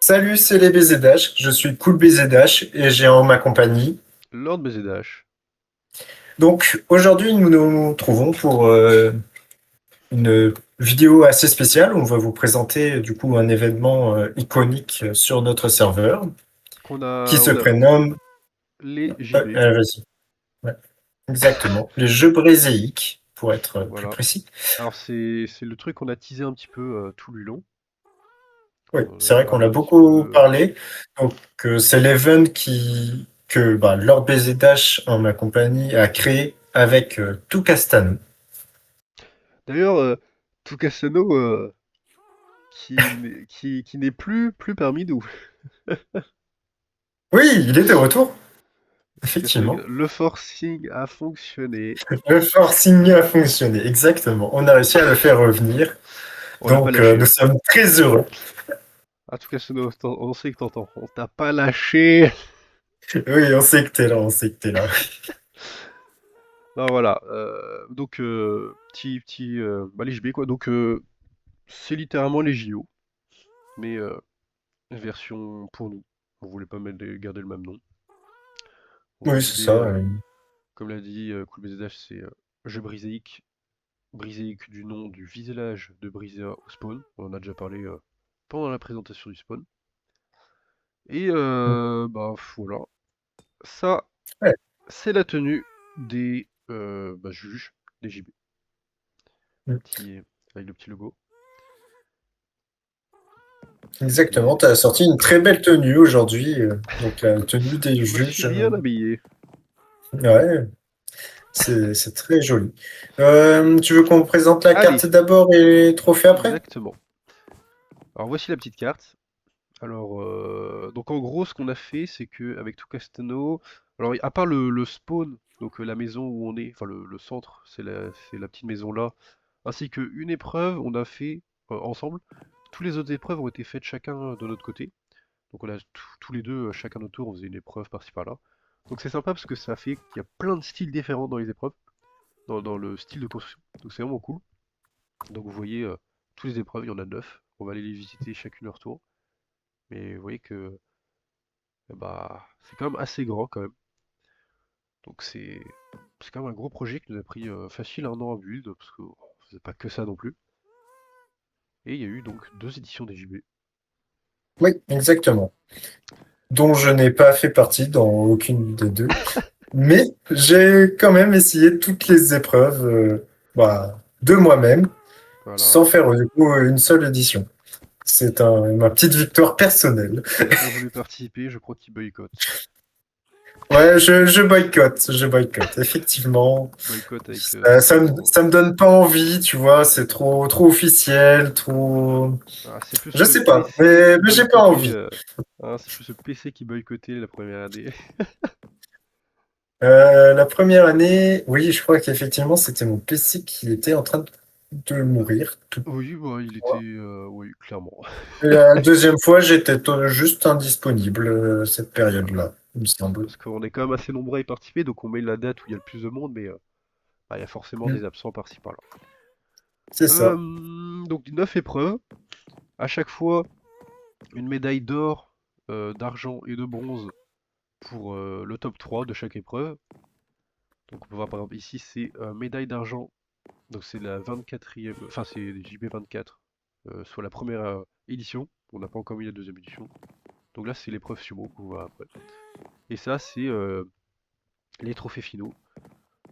Salut, c'est les BZH, je suis Cool BZH et j'ai en ma compagnie. Lord BZH. Donc aujourd'hui, nous nous trouvons pour une vidéo assez spéciale où on va vous présenter du coup un événement iconique sur notre serveur Qu'on qui a, se on a prénomme. les JB. Vas-y. Ouais, exactement, les Jeux Bréséiques pour être plus Voilà. précis. Alors c'est le truc qu'on a teasé un petit peu tout le long. Oui, On c'est avait vrai qu'on parlé a un petit beaucoup peu. parlé. Donc c'est l'event que Lord BZH en ma compagnie a créé avec tout Castano. D'ailleurs, Tucasano qui n'est plus parmi nous. Oui, il est de retour, Tucasano, effectivement. le forcing a fonctionné. Le forcing a fonctionné, exactement. On a réussi à le faire revenir. On l'a pas Donc, lâché, nous hein. sommes très heureux. Ah, Tucasano, on sait que t'entends. On t'a pas lâché. Oui, on sait que t'es là, on sait que t'es là. Non, voilà. Donc, les JB quoi. Donc, c'est littéralement les JO, mais version pour nous. On voulait pas garder le même nom. Donc les Oui, c'est JB, ça. comme l'a dit Cool BZH, c'est jeu briséique. Briséique du nom du village de Brisea au spawn. On en a déjà parlé pendant la présentation du spawn. Et voilà. Ça, Ouais, c'est la tenue des juges, des JB. Petit, avec le petit logo. Donc exactement. Tu as sorti une très belle tenue aujourd'hui. Donc, la tenue des je me suis juges. bien habillé. Ouais, c'est très joli. Tu veux qu'on présente la Allez, carte d'abord et les trophées après? exactement. Alors voici la petite carte. Alors, donc en gros, ce qu'on a fait, c'est que avec tout Castano, alors à part le spawn, donc la maison où on est, enfin le centre, c'est la petite maison là, ainsi qu'une épreuve, on a fait ensemble. Tous les autres épreuves ont été faites chacun de notre côté. Donc on a tous les deux, chacun notre tour, on faisait une épreuve par-ci par-là. Donc c'est sympa parce que ça fait qu'il y a plein de styles différents dans les épreuves, dans le style de construction. Donc c'est vraiment cool. Donc vous voyez, toutes les épreuves, il y en a 9. On va aller les visiter chacune leur tour. Mais vous voyez que bah, c'est quand même assez grand quand même. Donc c'est quand même un gros projet qui nous a pris facile un an à build, parce qu'on faisait pas que ça non plus. Et il y a eu donc deux éditions des JB. Oui, exactement. Dont je n'ai pas fait partie dans aucune des deux. Mais j'ai quand même essayé toutes les épreuves de moi-même, Voilà. sans faire du coup une seule édition. C'est ma petite victoire personnelle. Il n'a pas voulu participer, je crois qu'il boycotte. Ouais, je boycotte. Effectivement, Boycott avec ça me donne pas envie, tu vois, c'est trop officiel, trop. Ah, c'est plus Je le sais pas, PC qui mais j'ai pas boycottait. envie. C'est plus le PC qui boycottait la première année. La première année, oui, je crois qu'effectivement, c'était mon PC qui était en train de mourir. Tout. Oui, bah, il était. Oui, clairement. Et la deuxième fois, j'étais juste indisponible cette Voilà. période-là, il me semble. Parce qu'on est quand même assez nombreux à y participer, donc on met la date où il y a le plus de monde, mais bah, il y a forcément Mm. des absents par-ci par-là. C'est ça. Donc 9 épreuves. À chaque fois, une médaille d'or, d'argent et de bronze pour le top 3 de chaque épreuve. Donc on peut voir par exemple ici c'est médaille d'argent, donc c'est la 24e, enfin c'est JB24, soit la première édition. On n'a pas encore mis la deuxième édition. Donc là c'est l'épreuve sumo qu'on voit après. Et ça c'est les trophées finaux.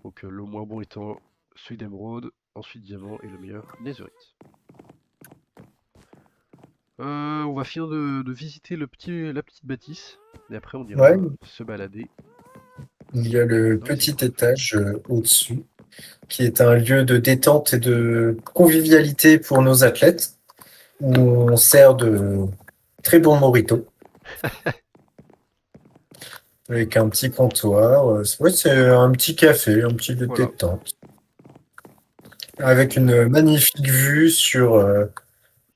Donc le moins bon étant celui d'émeraude, ensuite diamant et le meilleur netherite. On va finir de visiter la petite bâtisse et après on ira Ouais, se balader il y a le dans les petit épreuves. étage au-dessus, qui est un lieu de détente et de convivialité pour nos athlètes, où on sert de très bons moritos, avec un petit comptoir. Ouais, c'est un petit café, un petit lieu de Voilà, détente, avec exactement. une magnifique vue sur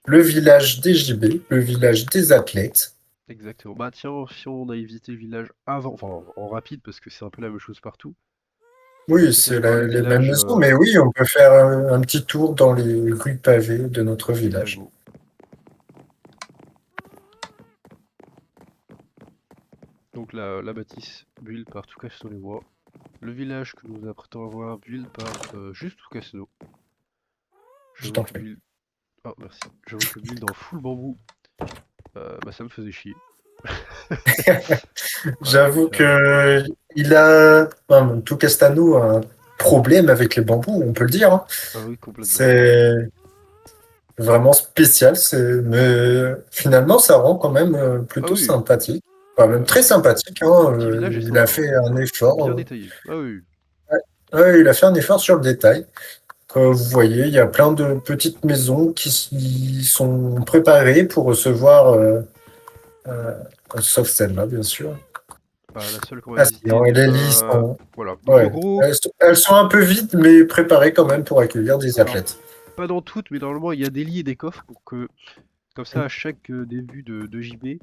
le village des JB, le village des athlètes. Exactement. Bah tiens, si on avait visité le village avant, enfin en rapide parce que c'est un peu la même chose partout, on peut Oui, peut-être c'est aller voir le les mêmes village maisons, mais oui, on peut faire un petit tour dans les rues pavées de notre et bah village. go. Donc la bâtisse build par Toucasto les Bois. Le village que nous nous apprêtons à voir build par juste Toucasto. Je J'avoue t'en que prie. build. Oh merci. J'avoue que build en full bambou, bah ça me faisait chier. Voilà, J'avoue il a- que il a, enfin, tout Castano a un problème avec les bambous, on peut le dire, hein. Ah oui, complètement. C'est vraiment spécial, mais finalement, ça rend quand même Ah plutôt oui, sympathique. Enfin, même très le sympathique, hein. petit village est Il a sympa, hein. fait un effort. Bien détaillé. Ah oui. Ouais, ouais, il a fait un effort sur le détail. Comme vous voyez, il y a plein de petites maisons qui sont préparées pour recevoir, euh, sauf celle-là, bien sûr. Bah, la seule qu'on va Ah si, visiter hein, et n'est les lits pas. sont, Voilà. Donc en ouais, gros, elles sont un peu vides, mais préparées quand même pour accueillir des alors athlètes. pas dans toutes, mais normalement il y a des lits et des coffres pour que, comme ça, à chaque début de JB,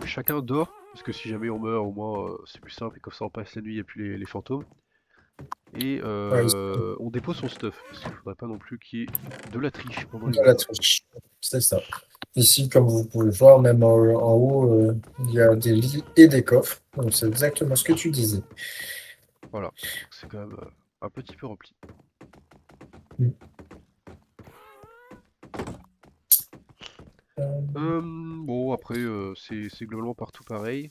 chacun dort. Parce que si jamais on meurt, au moins c'est plus simple et comme ça on passe la nuit, il n'y a plus les fantômes. Et Ouais, on dépose son stuff. Parce qu'il faudrait pas non plus qu'il y ait de la triche pendant les de la épreuves. triche. C'est ça. Ici, comme vous pouvez le voir, même en haut, il y a des lits et des coffres. Donc c'est exactement ce que tu disais. Voilà. Donc c'est quand même un petit peu rempli. Euh, Bon, après, c'est globalement partout pareil.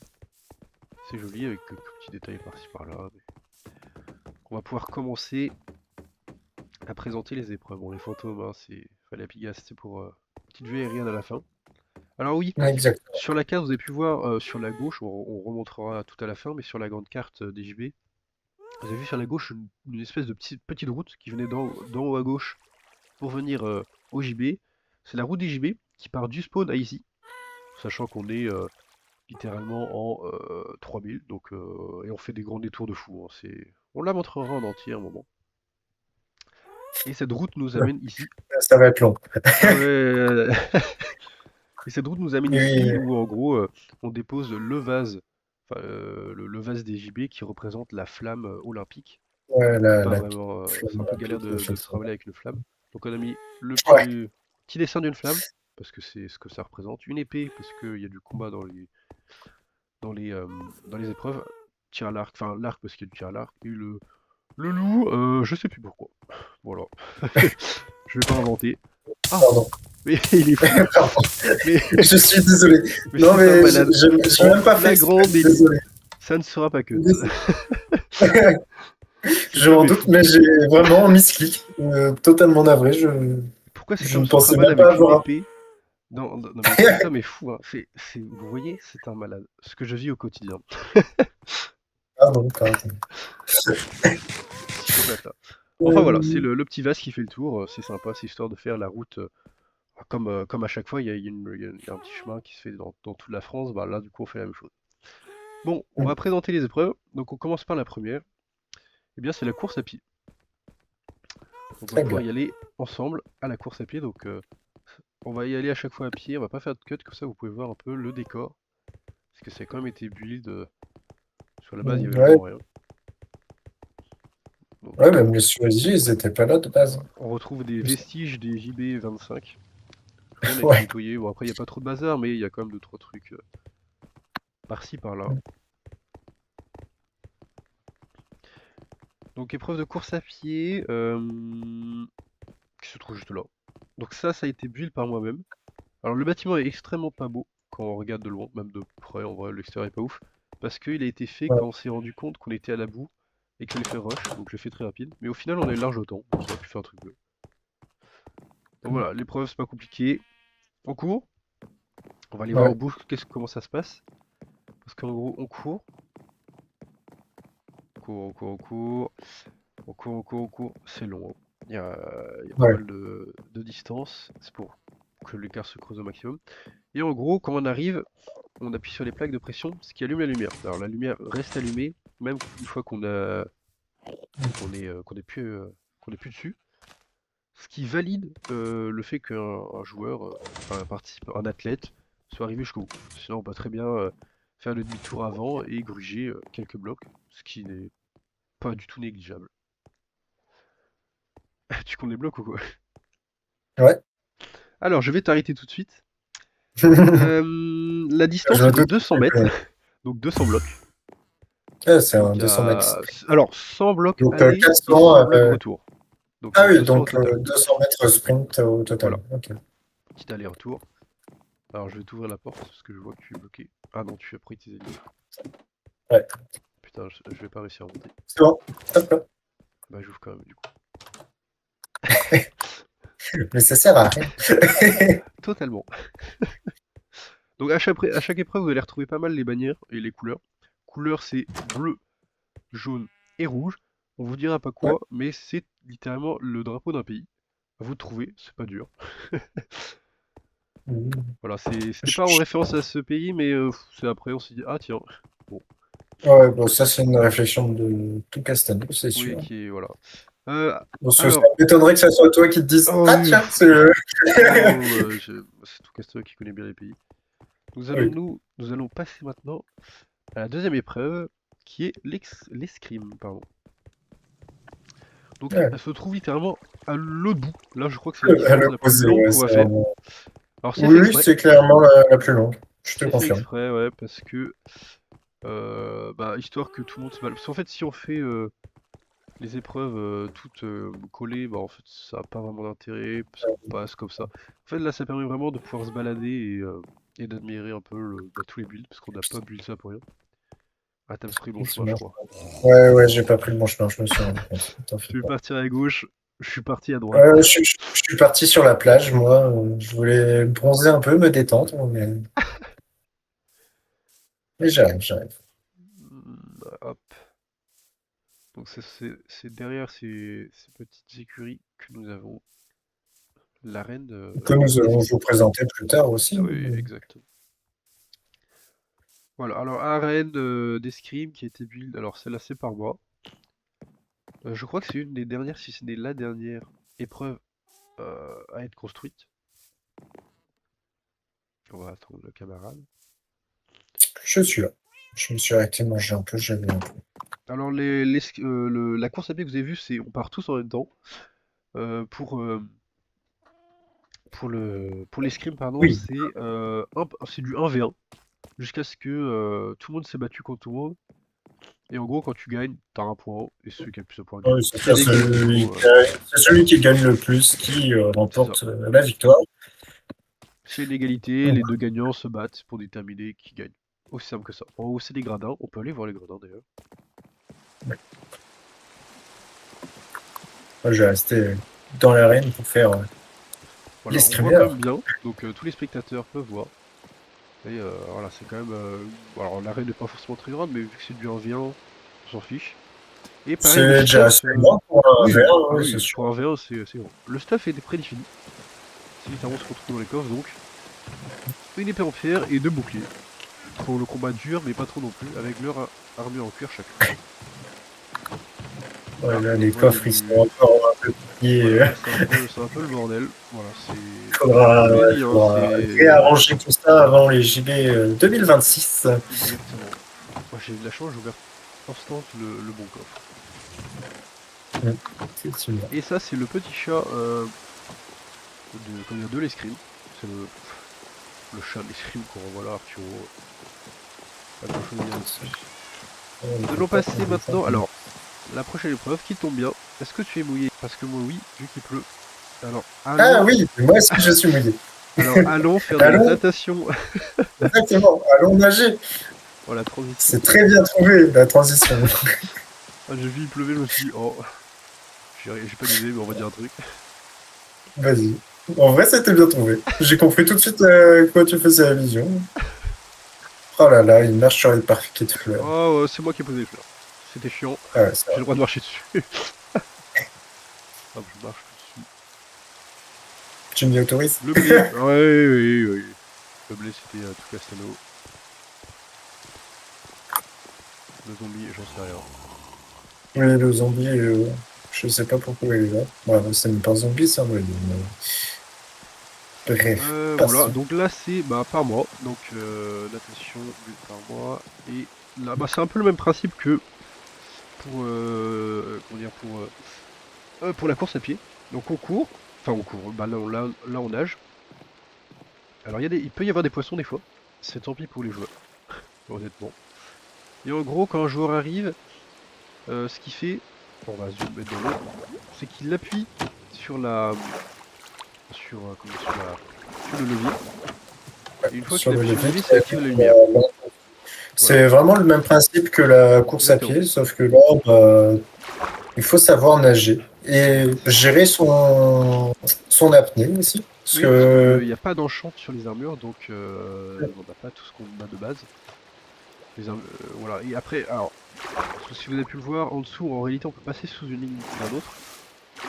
C'est joli avec quelques petits détails par-ci par-là. On va pouvoir commencer à présenter les épreuves. Bon, les fantômes, hein, c'est fallait Pigas, c'est pour petite vue aérienne à la fin. Alors oui, exactement. sur la carte, vous avez pu voir sur la gauche, on remontera tout à la fin, mais sur la grande carte des JB, vous avez vu sur la gauche une espèce de petite route qui venait d'en haut à gauche pour venir au JB. C'est la route des JB qui part du spawn à ici, sachant qu'on est littéralement en 3000, donc et on fait des grands détours de fou, hein, on la montrera en entier à un moment. Et cette route nous amène ici. Ça va être long. Ah ouais, et cette route nous amène ici Oui, où en gros on dépose le vase, enfin, le vase des JB qui représente la flamme olympique. ouais, On peut pas la vraiment, c'est un flamme peu galère olympique, de se effectivement. travailler avec une flamme. Donc on a mis le Ouais, petit dessin d'une flamme parce que c'est ce que ça représente, une épée parce qu'il y a du combat dans les, euh, dans les épreuves, tir à l'arc, enfin l'arc parce qu'il y a du tir à l'arc, et le loup, je sais plus pourquoi. Voilà. Je vais pas inventer. Ah! pardon. Mais il est fou! Pardon. Mais, Je suis désolé. mais Non, c'est un mais malade. j'ai En même pas fait flagrant exprès. délit. Désolé. Ça ne sera pas cut. Désolé. Cet Je homme m'en est doute, fou. mais j'ai vraiment misclick. Totalement navré. Pourquoi cet Je homme ne se pensais trimballe même pas avec une avoir. épée? Non, mais cet homme est fou, hein. Vous voyez, c'est un malade. Ce que je vis au quotidien. Pardon, pardon. Psychopathe, hein. Enfin voilà, c'est Euh, le petit vase qui fait le tour. C'est sympa, c'est histoire de faire la route. Comme à chaque fois, il y a un petit chemin qui se fait dans toute la France. Bah là, du coup, on fait la même chose. Bon, on va présenter les épreuves. Donc, on commence par la première. Eh bien, c'est la course à pied. Donc, on va Très pouvoir bien. y aller ensemble à la course à pied. Donc, on va y aller à chaque fois à pied. On va pas faire de cut, comme ça, vous pouvez voir un peu le décor. Parce que ça a quand même été build. Sur la base, il y avait Ouais, vraiment rien. Donc, ouais, même les Suédois, ils étaient pas là de base. on retrouve des vestiges des JB 25. Rien n'a été Ouais. nettoyé. Bon, après, il n'y a pas trop de bazar, mais il y a quand même 2-3 trucs par-ci, par-là. Donc épreuve de course à pied, qui se trouve juste là. Donc ça a été build par moi-même. Alors le bâtiment est extrêmement pas beau quand on regarde de loin, même de près, en vrai l'extérieur est pas ouf. Parce qu'il a été fait Ouais. quand on s'est rendu compte qu'on était à la boue et qu'il fallait faire rush, donc je l'ai fait très rapide. Mais au final on a eu large temps, donc on a pu faire un truc bleu. Donc voilà, l'épreuve c'est pas compliqué. On court, on va aller voir au Ouais. bout comment ça se passe. Parce qu'en gros on court, on court, on court, on court, on court, on court, on court. C'est long, hein. Il y a pas Ouais. mal de distance, c'est pour que l'écart se creuse au maximum. Et en gros, quand on arrive, on appuie sur les plaques de pression, ce qui allume la lumière. Alors la lumière reste allumée, même une fois qu'on est plus dessus. Ce qui valide le fait qu'un joueur, enfin un athlète, soit arrivé jusqu'au bout. Sinon, on peut très bien faire le demi-tour avant et gruger quelques blocs, ce qui n'est pas du tout négligeable. Tu comptes les blocs ou quoi? Ouais. Alors, je vais t'arrêter tout de suite. La Je distance me est de doute 200 que mètres. Donc 200 blocs. Ah, c'est un Donc 200 mètres. alors 100 blocs Donc aller et 400. 100 blocs retour. Donc Ah oui, 200 au donc total. 200 mètres sprint au Voilà, total. Ok. petit aller-retour. Alors je vais t'ouvrir la porte parce que je vois que tu es bloqué. Ah non, tu as pris tes ennemis. Ouais, Putain, je vais pas réussir à monter. c'est bon. Hop là. Bah j'ouvre quand même du coup. Mais ça sert à rien. Totalement. Donc à chaque épreuve, vous allez retrouver pas mal les bannières et les couleurs. Couleur c'est bleu, jaune et rouge. On vous dira pas Ouais. quoi, mais c'est littéralement le drapeau d'un pays. À vous de trouver, c'est pas dur. Voilà, c'était Je- pas en je- référence à ce pays, mais c'est après on s'est dit ah tiens. Bon, Ouais, bon, ça c'est une réflexion de tout Castano, c'est oui, sûr. qui est voilà. Euh, Bon, ça alors, m'étonnerait que ça soit toi qui te dises oh ah oui, tiens, c'est oh, c'est tout Castor qui connaît bien les pays. Oui. Nous allons passer maintenant à la deuxième épreuve, qui est l'escrime, pardon. Donc, Ouais. elle se trouve littéralement à l'autre bout. Là, je crois que c'est la À distance la plus l'opposé, longue ouais, qu'on va c'est faire. vraiment. Alors, c'est fait Oui, oui, exprès. c'est clairement la plus longue. Je te C'est fait confirme. exprès, ouais, parce que, bah, histoire que tout le monde se balle. Parce qu'en fait, si on fait les épreuves toutes collées, bah, en fait, ça n'a pas vraiment d'intérêt, parce qu'on passe comme ça. En fait, là, ça permet vraiment de pouvoir se balader et d'admirer un peu bah, tous les builds, parce qu'on n'a pas build ça pour rien. Ah, t'as pris le bon chemin, je Effectivement. crois. Ouais, ouais, j'ai pas pris le bon chemin, je me suis rendu compte. T'en fais Tu veux pas. partir à gauche, je suis parti à droite. Je suis parti sur la plage, moi. Je voulais bronzer un peu, me détendre, mais j'arrive, j'arrive. Hop. Donc ça, c'est derrière ces petites écuries que nous avons l'arène Que nous allons vous d'escrime. présenter plus tard aussi. Ah oui, exactement. Voilà, alors arène d'escrime qui a été build, alors celle-là c'est par moi. Je crois que c'est une des dernières, si ce n'est la dernière épreuve à être construite. On va attendre le camarade. Je suis là. Je me suis arrêté de manger un peu, j'avais un peu. Alors la course à pied que vous avez vue, c'est on part tous en même temps. Euh, pour, euh, pour l'escrime, pardon, Oui, c'est du 1v1 jusqu'à ce que tout le monde s'est battu contre tout le monde. Et en gros, quand tu gagnes, t'as un point et celui qui a le plus de points gagne. ouais, c'est S'il y a ça, des égalités, du coup, c'est celui qui gagne le plus qui c'est ça. remporte la victoire. S'il y a une égalité, les deux gagnants se battent pour déterminer qui gagne. Aussi simple que ça. En haut, c'est des gradins. On peut aller voir les gradins d'ailleurs. Moi, je vais rester dans l'arène pour faire Voilà, on voit quand l'escrimeur. même bien. Donc tous les spectateurs peuvent voir. Et voilà, c'est quand même. Alors l'arène n'est pas forcément très grande, mais vu que c'est du 1v1, on s'en fiche. Et pareil, le C'est déjà stuff. assez grand pour un Oui, verre, ah ouais, c'est oui, sûr. pour un V1, c'est bon. Le stuff est prédéfini. C'est littéralement ce qu'on trouve dans les coffres, donc une épée en pierre et deux boucliers. Pour le combat dur, mais pas trop non plus, avec leur armure en cuir chacun. Ouais, Ah, là, donc les je vois, il y a coffres, ils sont du. encore un peu pliés. Voilà, c'est un peu le bordel. Voilà, Faudra, je l'ai ouais, dit, hein, faudra c'est. réarranger tout ça avant les JB 2026. Exactement. Moi j'ai eu de la chance, j'ai ouvert instant le bon coffre. Effectivement. Et ça, c'est le petit chat comment dire, de l'escrime. C'est le chat de l'escrime qu'on revoit là, Arturo. Pas grand chose à dire de plus. Nous allons passer maintenant. Alors, la prochaine épreuve qui tombe bien. Est-ce que tu es mouillé? Parce que moi, oui, vu qu'il pleut. Alors, Ah allons. oui, moi aussi je suis mouillé. Alors, allons faire de la Allons, natation. exactement, allons nager. Voilà, transition. C'est très bien trouvé, la transition. Ah, j'ai vu il pleuvait, je me suis dit, oh, j'ai pas d'idée, mais on va dire un truc. Vas-y. En vrai, c'était bien trouvé. J'ai compris tout de suite quoi tu faisais la vision. Oh là là, il marche sur les parquets de fleurs. Oh, c'est moi qui ai posé les fleurs. C'était chiant. Ah ouais, ça J'ai va. le droit de marcher dessus. Hop, je marche dessus. Tu m'y autorises? Le blé. Ouais, oui, oui. Le blé, c'était tout Castano. Le zombie, j'en sais rien. Oui, le zombie, je sais pas pourquoi il est là. Ouais, c'est même pas un zombie, ça, ouais, bref, Voilà, passons. donc là c'est bah, par mois, donc natation par mois, et là bah, c'est un peu le même principe que pour, comment dire, pour la course à pied. Donc on court, enfin on court, bah, là on nage. Alors il peut y avoir des poissons des fois, c'est tant pis pour les joueurs, honnêtement. Et en gros, quand un joueur arrive, ce qu'il fait, on va se mettre dans l'eau, c'est qu'il appuie sur sur le levier. Et une fois Sur qu'il le appuie sur le levier levier, qui ça active la lumière. Voilà, c'est vraiment le même principe que la course à exactement. pied, sauf que là, il faut savoir nager et gérer son apnée aussi. Parce Oui, parce qu'il que n'y a pas d'enchant sur les armures, donc on n'a pas tout ce qu'on a de base. Voilà. Et après, alors, parce que si vous avez pu le voir, en dessous, en réalité, on peut passer sous une ligne d'un autre.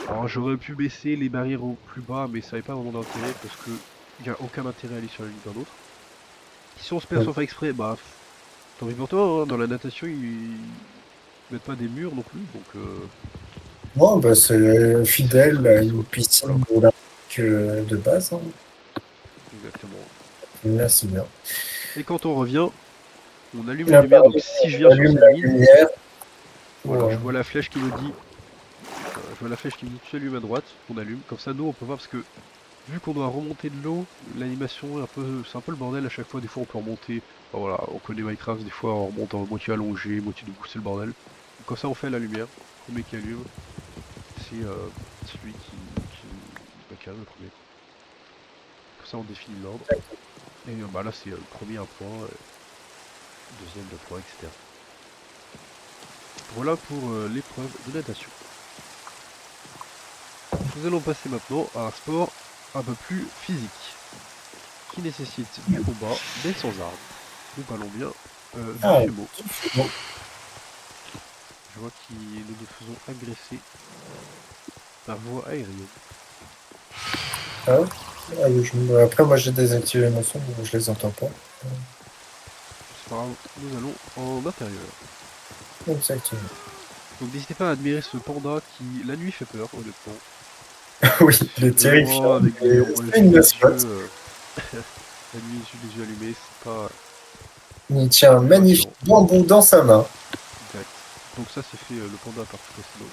Alors, j'aurais pu baisser les barrières au plus bas, mais ça n'avait pas vraiment d'intérêt, parce que il n'y a aucun intérêt à aller sur la ligne d'un autre. Si on se perd sans faire exprès, bah, tant pis pour toi, hein, dans la natation, ils mettent pas des murs non plus, donc moi, bah, c'est c'est des fidèle trucs à qui une sautent. Voilà, piscine olympique de base. Hein. exactement. Là, c'est bien. Et quand on revient, on allume les Là, lumières, donc pareil, si je viens on sur allume cette la ligne, lumière. voilà, Pour, je vois la flèche qui me dit, je vois la flèche qui me dit tu allumes à droite, on allume, comme ça nous on peut voir, parce que vu qu'on doit remonter de l'eau, l'animation est un peu, c'est un peu le bordel à chaque fois, des fois on peut remonter, enfin, voilà, on connaît Minecraft, des fois on remonte en moitié allongé, moitié debout, c'est le bordel. Donc, comme ça on fait la lumière, le premier qui allume, c'est celui qui allume le premier, quoi. Comme ça on définit l'ordre, et bah là c'est le premier un point, deuxième 2 points, etc. Voilà pour l'épreuve de natation. Nous allons passer maintenant à un sport un peu plus physique, qui nécessite du combat, mais sans armes. Nous parlons bien du ah, sumo. bon. Je vois que nous nous faisons agresser par voie aérienne. Ah, ah oui, après, moi, j'ai désactivé mon son, donc je les entends pas. C'est pas grave, nous allons en intérieur. Exactement. Donc n'hésitez pas à admirer ce panda qui, la nuit, fait peur, honnêtement. Oui, C'est il est super terrifiant, grand, avec mais des ombres c'est une les yeux, mascotte. la nuit, les yeux allumés, Il tient un c'est pas magnifique rassurant. bambou dans sa main. Exact. Donc ça, c'est fait le panda par Picasso.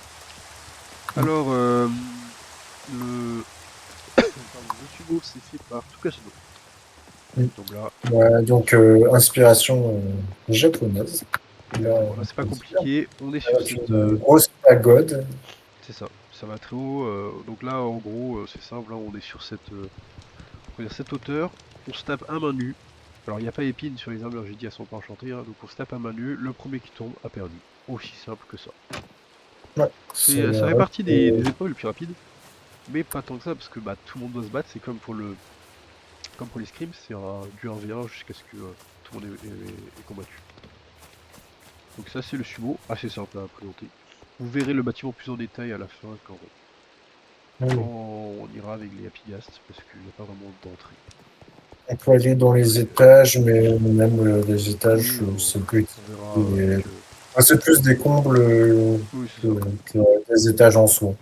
Alors, le, pardon, le sumo, c'est fait par Tukasino. Mm. Donc là, Ouais, donc, inspiration japonaise. Là, exactement. Là, c'est pas compliqué. On est sur avec cette, une grosse pagode. c'est ça va très haut. Donc là, en gros, c'est simple. Là, on est sur cette, on va dire cette hauteur. On se tape à main nue. Alors, il n'y a pas épine sur les armures, j'ai dit, elles sont pas enchantées, hein. Donc, on se tape à main nue. Le premier qui tombe a perdu. Aussi simple que ça. Ouais, c'est Ça fait vrai partie que- des épreuves les plus rapides, mais pas tant que ça, parce que bah, tout le monde doit se battre. C'est comme pour les scrims, c'est du 1v1 jusqu'à ce que tout le monde est combattu. Donc ça, c'est le sumo, assez simple à présenter. Vous verrez le bâtiment plus en détail à la fin quand oui. on ira avec les Happy Ghast, parce qu'il n'y a pas vraiment d'entrée. On peut aller dans les étages, mais même les étages, Oui, c'est plus, on verra avec... c'est plus des combles Oui, c'est que, ça. que des étages en soi.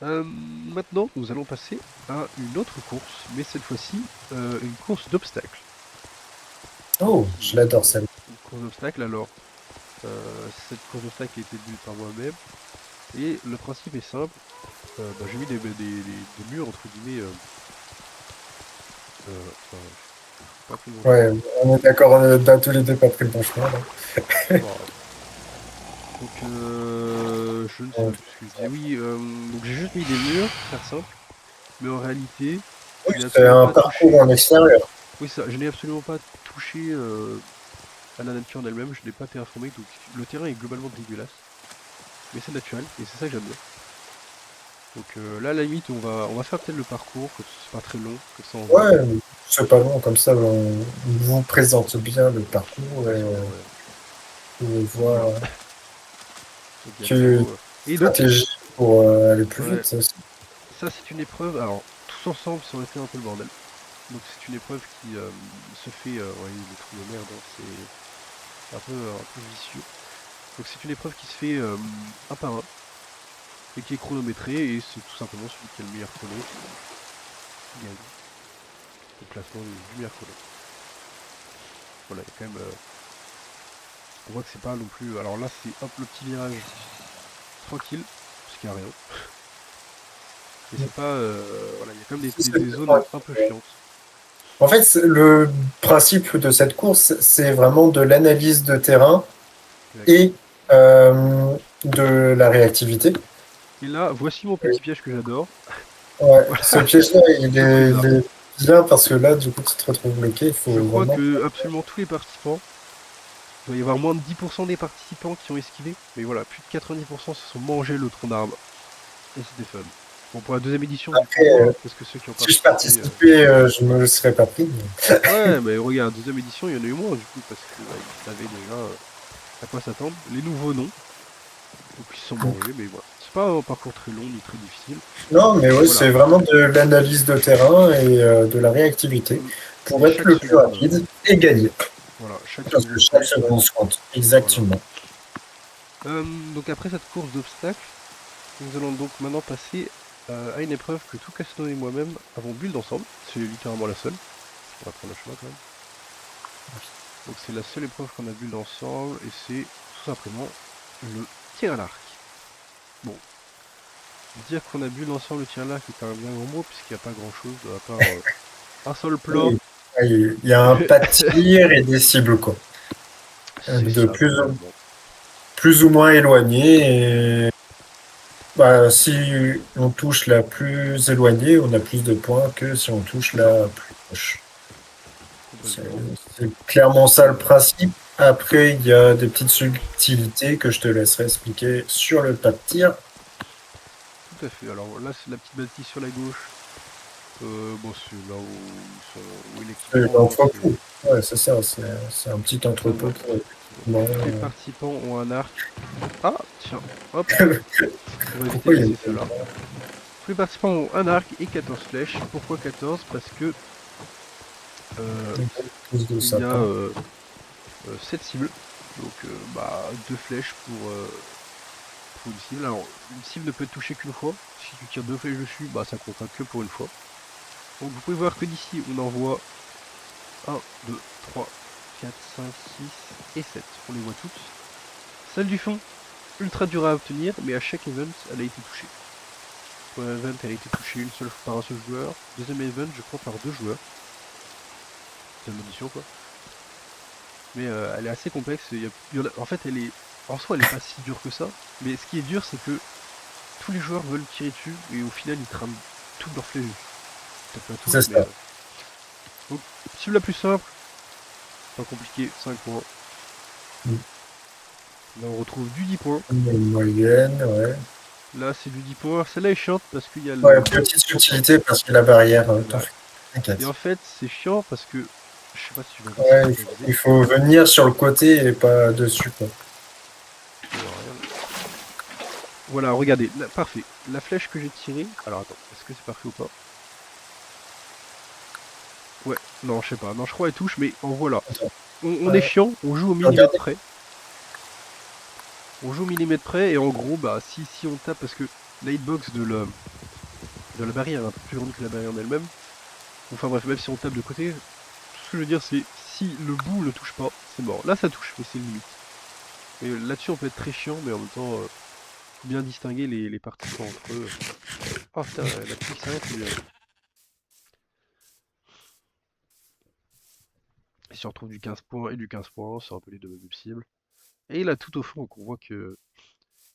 Maintenant, nous allons passer à une autre course, mais cette fois-ci, une course d'obstacles. Oh, je l'adore celle. Une course d'obstacles, alors, cette course d'obstacles a été build par moi-même, et le principe est simple. Bah, j'ai mis des murs, entre guillemets, enfin, pas pris le bon chemin. Ouais, on est d'accord, on a tous les deux pas pris le bon chemin. Là. C'est pas grave. Donc, je ne sais Ouais. plus ce que je disais. Oui, donc j'ai juste mis des murs, pour faire simple, mais en réalité, Oui, je n'ai c'est absolument un pas parcours touché. en extérieur. Oui, ça, je n'ai absolument pas touché à la nature en elle-même, je n'ai pas terraformé, donc le terrain est globalement dégueulasse. Mais c'est naturel, et c'est ça que j'aime bien. Donc là, à la limite, on va faire peut-être le parcours, que c'est pas très long, comme ça on voit. Ouais, c'est pas long, comme ça on vous présente bien le parcours et Exactement, ouais. on Donc voilà. voit Donc que bientôt. Et donc, stratégie pour aller plus ouais, vite, ça aussi. ça c'est une épreuve. Alors, tous ensemble, ça aurait été un peu le bordel. Donc c'est une épreuve qui se fait. Ouais, le trou de merde, hein, c'est un peu vicieux. Donc c'est une épreuve qui se fait un par un et qui est chronométrée et c'est tout simplement celui qui a le meilleur chrono qui gagne. Au classement du meilleur chrono. Voilà, il y a quand même. On voit que c'est pas non plus. Alors là, c'est hop le petit virage tranquille, parce qu'il n'y a rien. Mais c'est pas. Voilà, il y a quand même des zones un peu chiantes. En fait, le principe de cette course, c'est vraiment de l'analyse de terrain Exact. et de la réactivité. Et là, voici mon petit piège que j'adore. Ouais, ce Voilà, piège-là, il le est, blizzard. il est bien parce que là, du coup, tu te retrouves bloqué. Il faut Je crois vraiment. que absolument tous les participants, il doit y avoir moins de 10% des participants qui ont esquivé. Mais voilà, plus de 90% se sont mangés le tronc d'arbre. Et c'était fun. Bon, pour la deuxième édition, du coup, Après, moins, parce que ceux qui ont si je participé. participais, je me le serais pas pris. Ouais, mais regarde, deuxième édition, il y en a eu moins, du coup, parce que bah, ils savaient déjà à quoi s'attendre. Les nouveaux, non. Donc ils se sont mangés, mais voilà. C'est pas un parcours très long ni très difficile. Non, mais Mais ouais, voilà. c'est vraiment de l'analyse de terrain et de la réactivité Mm. Et pour être chaque le plus seconde, rapide et gagner. voilà, chaque Parce que seconde chaque compte. seconde se compte. Voilà. Exactement. Donc après cette course d'obstacles, nous allons donc maintenant passer à une épreuve que tout Casino et moi-même avons build ensemble. C'est littéralement la seule. On va prendre le chemin quand même. Donc c'est la seule épreuve qu'on a build ensemble et c'est tout simplement le tir à l'arc. Bon, dire qu'on a build ensemble le tir à l'arc est un bien grand mot puisqu'il n'y a pas grand chose à part un seul plat. Oui. Il y a un pas de tir et des cibles, quoi. C'est De ça concrètement. plus ou moins éloignées. Et bah, si on touche la plus éloignée, on a plus de points que si on touche C'est ça, la plus proche. C'est complètement. c'est clairement ça Et le principe. Après, il y a des petites subtilités que je te laisserai expliquer sur le pas de tir. tout à fait. Alors là c'est la petite bâtisse sur la gauche. Bon c'est là où est C'est l'équipement, hein, l'entrepôt. c'est Ouais, c'est ça. C'est un petit entrepôt totalement. pour Donc, effectivement. tous les participants ont un arc. Ah tiens, hop, on va éviter Pourquoi de il y a laisser ça là. Tous les participants ont un arc et 14 flèches. Pourquoi 14? Parce que euh, une pousse de il y a sapin? 7 cibles. Donc bah 2 flèches pour une cible. Alors une cible ne peut être touchée qu'une fois. Si tu tires 2 flèches dessus, bah ça comptera que pour une fois. Donc vous pouvez voir que d'ici on envoie 1, 2, 3, 4, 5, 6 et 7. On les voit toutes. Celle du fond, ultra dure à obtenir, mais à chaque event, elle a été touchée. Premier event, elle a été touchée une seule fois par un seul joueur. Deuxième event, je crois, par deux joueurs. Deuxième audition, quoi. Mais elle est assez complexe. En fait, en soi, elle est pas si dure que ça. Mais ce qui est dur, c'est que tous les joueurs veulent tirer dessus et au final, ils crament toutes leurs flèches dessus. Peut-être pas C'est toutes, mais. ça. Donc, cible la plus simple, pas compliqué, 5 points. Là, on retrouve du 10 points. Une moyenne, ouais. Là, c'est du 10 points. Celle-là est chiante parce qu'il y a Ouais, le petite pourtant. subtilité parce que la barrière, Exact. Et t'inquiète. en fait, c'est chiant parce que je sais pas si tu vois d'ici, Ouais, je vais viser. il faut venir sur le côté et pas dessus, quoi. Alors, regarde. Voilà, regardez, là, parfait. La flèche que j'ai tirée. Alors attends, est-ce que c'est parfait ou pas? Ouais, non, je sais pas. Non, je crois elle touche, mais en voilà. Attends, On est chiant, on joue au millimètre regardez. près. On joue au millimètre près et en gros, bah si on tape parce que la hitbox de la barrière est un peu plus grande que la barrière en elle-même. Enfin bref, même si on tape de côté, tout ce que je veux dire c'est si le bout ne touche pas, c'est mort. Là ça touche, mais c'est limite. Et là-dessus on peut être très chiant, mais en même temps, faut bien distinguer les participants entre eux. Oh putain, la petite s'arrête, c'est bien. Et si on retrouve du 15 points et du 15 points, c'est un peu les deux mêmes cibles. Et là tout au fond, donc on voit que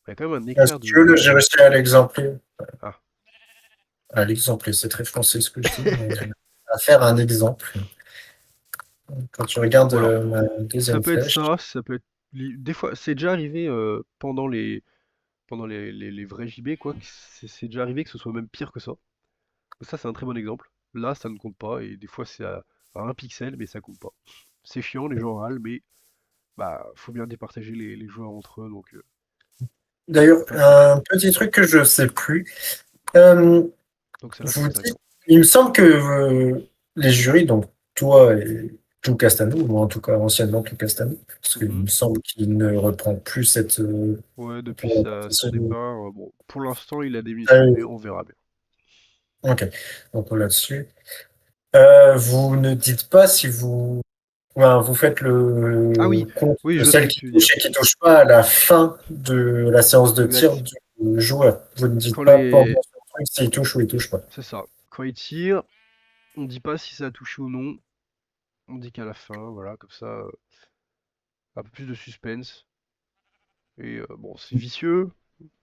il y a quand même un Là, si écart tu veux, là, j'ai de. réussi à l'exempler. Ah, À l'exempler, c'est très français ce que je dis, mais à faire un exemple. Quand tu regardes voilà. ma Ça deuxième peut être flèche, ça, ça peut être. Des fois, c'est déjà arrivé pendant les vrais JB, quoi. Que c'est déjà arrivé que ce soit même pire que ça. Ça, c'est un très bon exemple. Là, ça ne compte pas, et des fois, c'est à un pixel, mais ça compte pas. C'est chiant, les gens râlent, mais bah, faut bien départager les joueurs entre eux, donc d'ailleurs, pas de souci. un petit truc que je sais plus. Euh, Donc celle-là, vous c'était 5 dites, points. il me semble que les jurys, donc toi et tout Castano, ou en tout cas anciennement tout Castano, parce qu'il Mhm. me semble qu'il ne reprend plus cette Ouais, depuis son présentation. départ, bon, pour l'instant, il a démissionné, on verra bien. Ok, donc là-dessus. Vous ne dites pas si vous, enfin, vous faites Ah oui, le compte oui, de je vois ce que celle qui tu veux dire. touche et qui touche pas à la fin de la séance de tir Exact. du joueur. Vous ne dites Quand pas pendant les... ce truc s'il touche ou il touche pas. C'est ça. Quand il tire, on dit pas si ça a touché ou non. On dit qu'à la fin, voilà, comme ça, un peu plus de suspense. Et bon, c'est vicieux,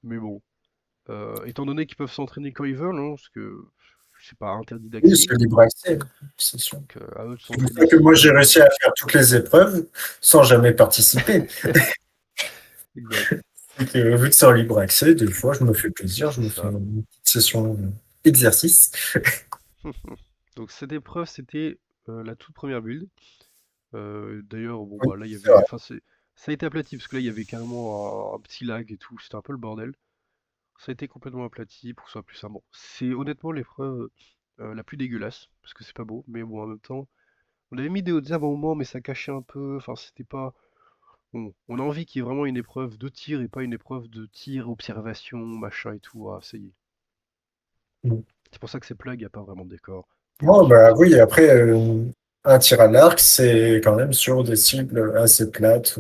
mais bon. Étant donné qu'ils peuvent s'entraîner quand ils veulent, hein, parce que c'est pas interdit Oui, d'accès, c'est libre accès, c'est sûr. donc à eux de C'est pour s'entraîner ça que s'ils moi, j'ai veulent. réussi à faire toutes les épreuves sans jamais participer. Exact, Et que, vu que c'est en libre accès, des fois, je me fais plaisir, je c'est me fais ça. une petite session exercice. Donc cette épreuve, c'était la toute première build. D'ailleurs, bon Oui, bah là il y c'est vrai. avait, enfin ça a été aplati parce que là il y avait carrément un petit lag et tout, c'était un peu le bordel. Ça a été complètement aplati pour que ce soit plus simple. Bon, c'est honnêtement l'épreuve la plus dégueulasse parce que c'est pas beau, mais bon en même temps, on avait mis des hautes herbes à un moment, mais ça cachait un peu. Enfin c'était pas. Bon, on a envie qu'il y ait vraiment une épreuve de tir et pas une épreuve de tir, observation, machin et tout. Ah, ça y est. C'est pour ça que ces plugs, il n'y a pas vraiment de décor. Pour Moi, ceux qui bah savent oui, pas. après, un tir à l'arc, c'est quand même sur des cibles assez plates.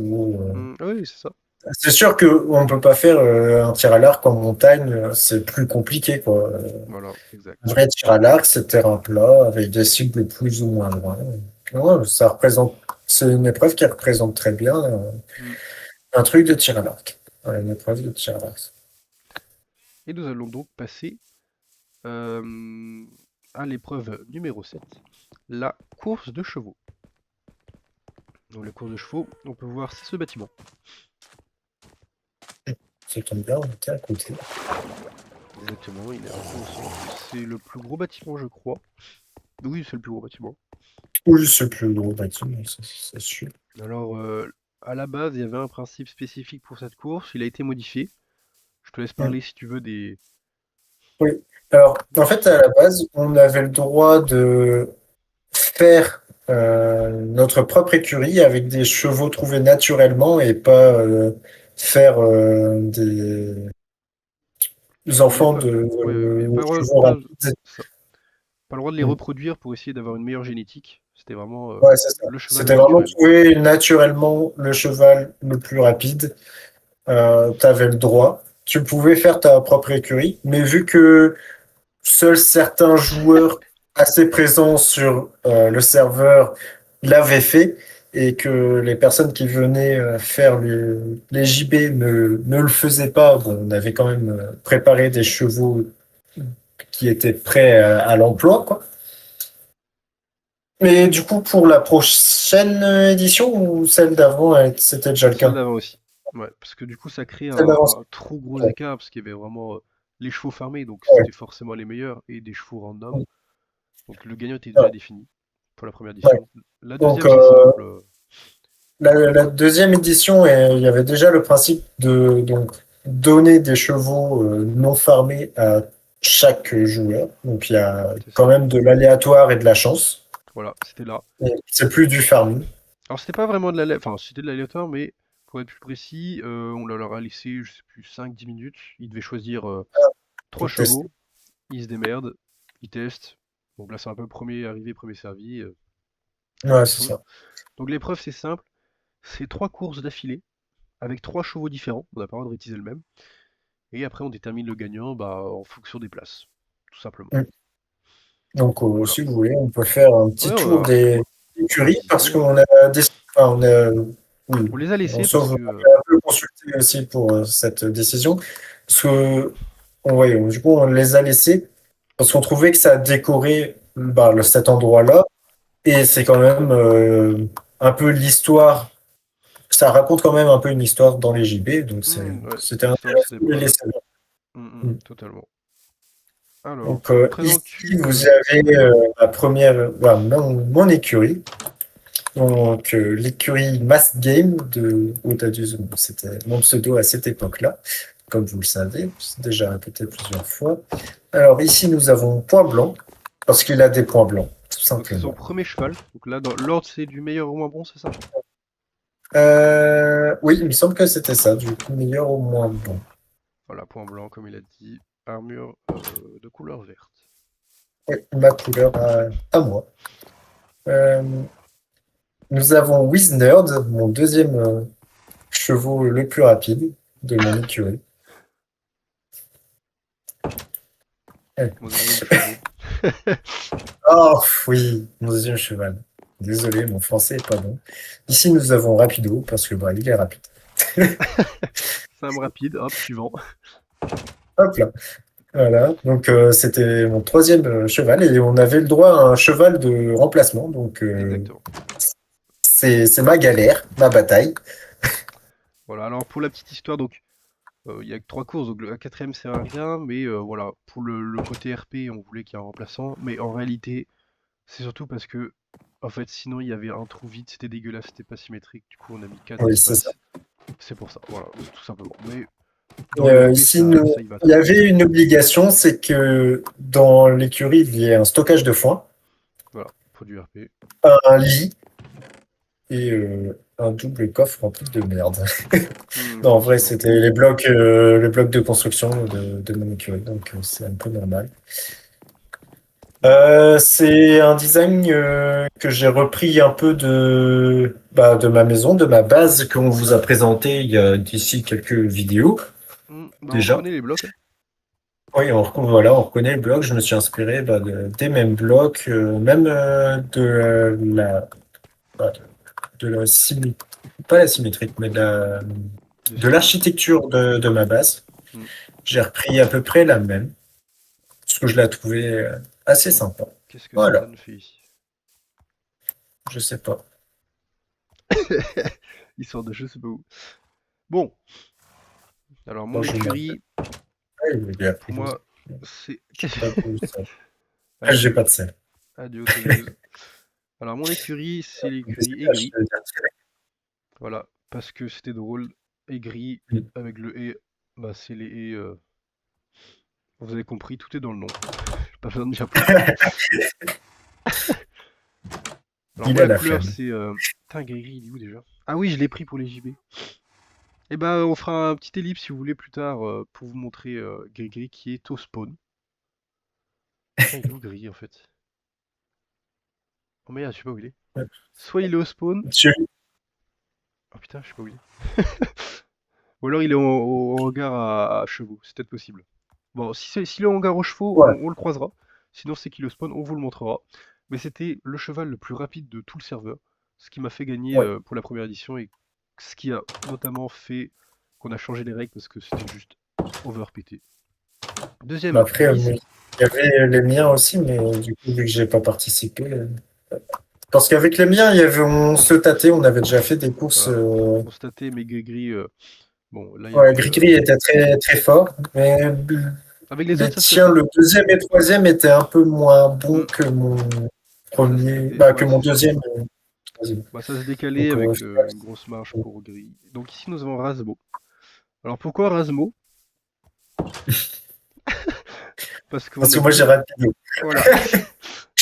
Ah oui, c'est ça. C'est sûr qu'on ne peut pas faire un tir à l'arc en montagne, c'est plus compliqué, quoi. Voilà, exact. Un vrai tir à l'arc, c'est terrain plat, avec des cibles plus ou moins loin. Ouais, ça représente, c'est une épreuve qui représente très bien Hmm. un truc de tir à l'arc. Ouais, une épreuve de tir à l'arc. Et nous allons donc passer à l'épreuve numéro 7, la course de chevaux. Dans la course de chevaux, on peut voir c'est ce bâtiment. Ça tombe bien, on était à côté. Exactement, il est un peu au centre. C'est le plus gros bâtiment, je crois. Oui, c'est le plus gros bâtiment. Oui, c'est le plus gros bâtiment, c'est sûr. Alors, à la base, il y avait un principe spécifique pour cette course. Il a été modifié. Je te laisse Mm. parler si tu veux des. Oui. Alors, en fait, à la base, on avait le droit de faire notre propre écurie avec des chevaux trouvés naturellement et pas faire des Il n'y avait enfants pas. de Ouais, il y avait pas, chevaux rapides. ça. Pas le droit de les Mm. reproduire pour essayer d'avoir une meilleure génétique. C'était vraiment Ouais, c'est ça. le cheval C'était vraiment naturel. trouver naturellement le cheval le plus rapide. Tu avais le droit. Tu pouvais faire ta propre écurie, mais vu que seuls certains joueurs assez présents sur le serveur l'avaient fait et que les personnes qui venaient faire les JB ne le faisaient pas. Bon, on avait quand même préparé des chevaux qui étaient prêts à l'emploi, quoi. Mais du coup, pour la prochaine édition ou celle d'avant, c'était déjà le Celle cas. d'avant aussi. Ouais, parce que du coup, ça crée Celle d'avant, un trop gros ouais. écart, parce qu'il y avait vraiment les chevaux fermés, donc Ouais. c'était forcément les meilleurs, et des chevaux random. Donc le gagnant était déjà Ouais. défini pour la première Ouais. édition. La Donc, deuxième, c'est simple. la deuxième édition, il y avait déjà le principe de donc, donner des chevaux non farmés à chaque joueur. Donc il y a C'est quand ça. même de l'aléatoire et de la chance. Voilà, c'était là. Et c'est plus du farming. Alors c'était pas vraiment de enfin c'était de l'aléatoire, mais pour être plus précis, on leur a laissé, je sais plus, 5-10 minutes. Ils devaient choisir trois Pour tester. chevaux, ils se démerdent, ils testent. Donc là, c'est un peu premier arrivé, premier servi, Ouais, ils c'est font. ça. Donc l'épreuve, c'est simple, c'est trois courses d'affilée, avec trois chevaux différents, on n'a pas le droit de réutiliser le même. Et après, on détermine le gagnant bah, en fonction des places, tout simplement. Mm. Donc, Voilà. si vous voulez, on peut faire un Ouais, petit tour des écuries visiter, parce hein. qu'on a enfin, oui, On les a on laissés parce sauve, que. on a un peu consulté aussi pour cette décision. Parce que, ouais, du coup, on les a laissés parce qu'on trouvait que ça décorait bah, cet endroit-là. Et c'est quand même un peu l'histoire. Ça raconte quand même un peu une histoire dans les JB. Donc, Ouais, c'était l'histoire de cette intéressant de les épreuve. laisser là. Mm. Totalement. Alors, Donc, me ici, présentes-tu. vous avez ma première, voilà, mon écurie. Donc, l'écurie Mass Game de Otadus, bon, c'était mon pseudo à cette époque-là, comme vous le savez, c'est déjà répété plusieurs fois. Alors, ici, nous avons Point Blanc, parce qu'il a des points blancs, tout Donc, c'est son simplement. premier cheval. Donc là, dans l'ordre, c'est du meilleur au moins bon, c'est ça? Oui, il me semble que c'était ça, du coup, meilleur au moins bon. Voilà, point blanc, comme il a dit. Armure de couleur verte. Oui, ma couleur à moi. Euh, nous avons Wiznerd, mon deuxième chevaux le plus rapide de mon écurie. Euh, Mon deuxième chevaux. Oh oui, mon deuxième cheval. Désolé, mon français est pas bon. Ici, nous avons Rapido, parce que bah, il est rapide. Simple rapide, hop, suivant. Hop là. Voilà. Donc c'était mon troisième cheval et on avait le droit à un cheval de remplacement. Donc Exactement. c'est ma galère, ma bataille. Voilà, alors pour la petite histoire, donc il y a que 3 courses, donc la quatrième sert à rien, mais voilà, pour le côté RP, on voulait qu'il y ait un remplaçant, mais en réalité, c'est surtout parce que, en fait, sinon il y avait un trou vide, c'était dégueulasse, c'était pas symétrique, du coup on a mis 4 Oui, c'est ça. espaces, c'est pour ça, voilà, tout simplement. Mais Et, dans le RP, ici, ça y va il y très bien. avait une obligation, c'est que dans l'écurie, il y ait un stockage de foin, Voilà, pour du RP. un lit et un double coffre rempli de merde. Non, en vrai, Effectivement. c'était les blocs de construction de mon écurie, donc c'est un peu normal. C'est un design que j'ai repris un peu de ma maison, de ma base qu'on vous a présenté il y a d'ici quelques vidéos Bah on déjà. reconnaît les blocs, hein. Oui, voilà, on reconnaît le bloc. Je me suis inspiré des mêmes blocs, même bah, de la pas la symétrique, mais De de style. l'architecture de ma base. Hmm. J'ai repris à peu près la même, parce que je la trouvais assez Oh, sympa. qu'est-ce que Voilà, Stan fait ici? je sais pas. Il sort de je sais pas où. Bon, alors mon Bon, je m'en écurie, il est pour appris deux. moi, c'est... Je sais pas où ça. J'ai Adieu, pas de sel. adieu Toulouse. Alors mon écurie, c'est l'écurie Je aigri. vais dire Voilà, parce que c'était drôle. Aigri, tiré. avec le et, bah c'est les et, vous avez compris, tout est dans le nom. Pas besoin de dire plus. Alors Il moi a la la couleur flemme. c'est... Putain, gris-gris, il est où déjà? Ah oui, je l'ai pris pour les JB. Et bah on fera un petit ellipse si vous voulez plus tard pour vous montrer gris-gris qui est au spawn. Putain, il est où gris en fait? Oh merde, je sais pas où il est. Soit il est au spawn. Tu- Oh putain, je sais pas où il est. Ou alors il est au hangar à chevaux, c'est peut-être possible. Bon, si le hangar aux chevaux, Ouais, on le croisera. Sinon, c'est qu'il le spawn, on vous le montrera. Mais c'était le cheval le plus rapide de tout le serveur, ce qui m'a fait gagner ouais. pour la première édition et ce qui a notamment fait qu'on a changé les règles parce que c'était juste overpété. Mais Deuxième, après, Beast. il y avait les miens aussi, mais du coup, vu que j'ai pas participé. Parce qu'avec les miens, on se tâtait, on avait déjà fait des courses. Voilà, constaté, mais gris-gris. Bon, là il y Ouais, avait. Gris-Gris était très, très fort, mais Avec les les autres, ça se tiens, passait. le deuxième et troisième étaient un peu moins bons Hmm, que mon ça se premier, décalait. que Ouais, mon c'est ça. deuxième et troisième. Bah, ça se décalait Donc, avec une grosse marge pour gris. Donc ici, nous avons Rasmo. Alors pourquoi Rasmo? Parce parce qu'on que a moi, j'ai voulu. rapide. Voilà,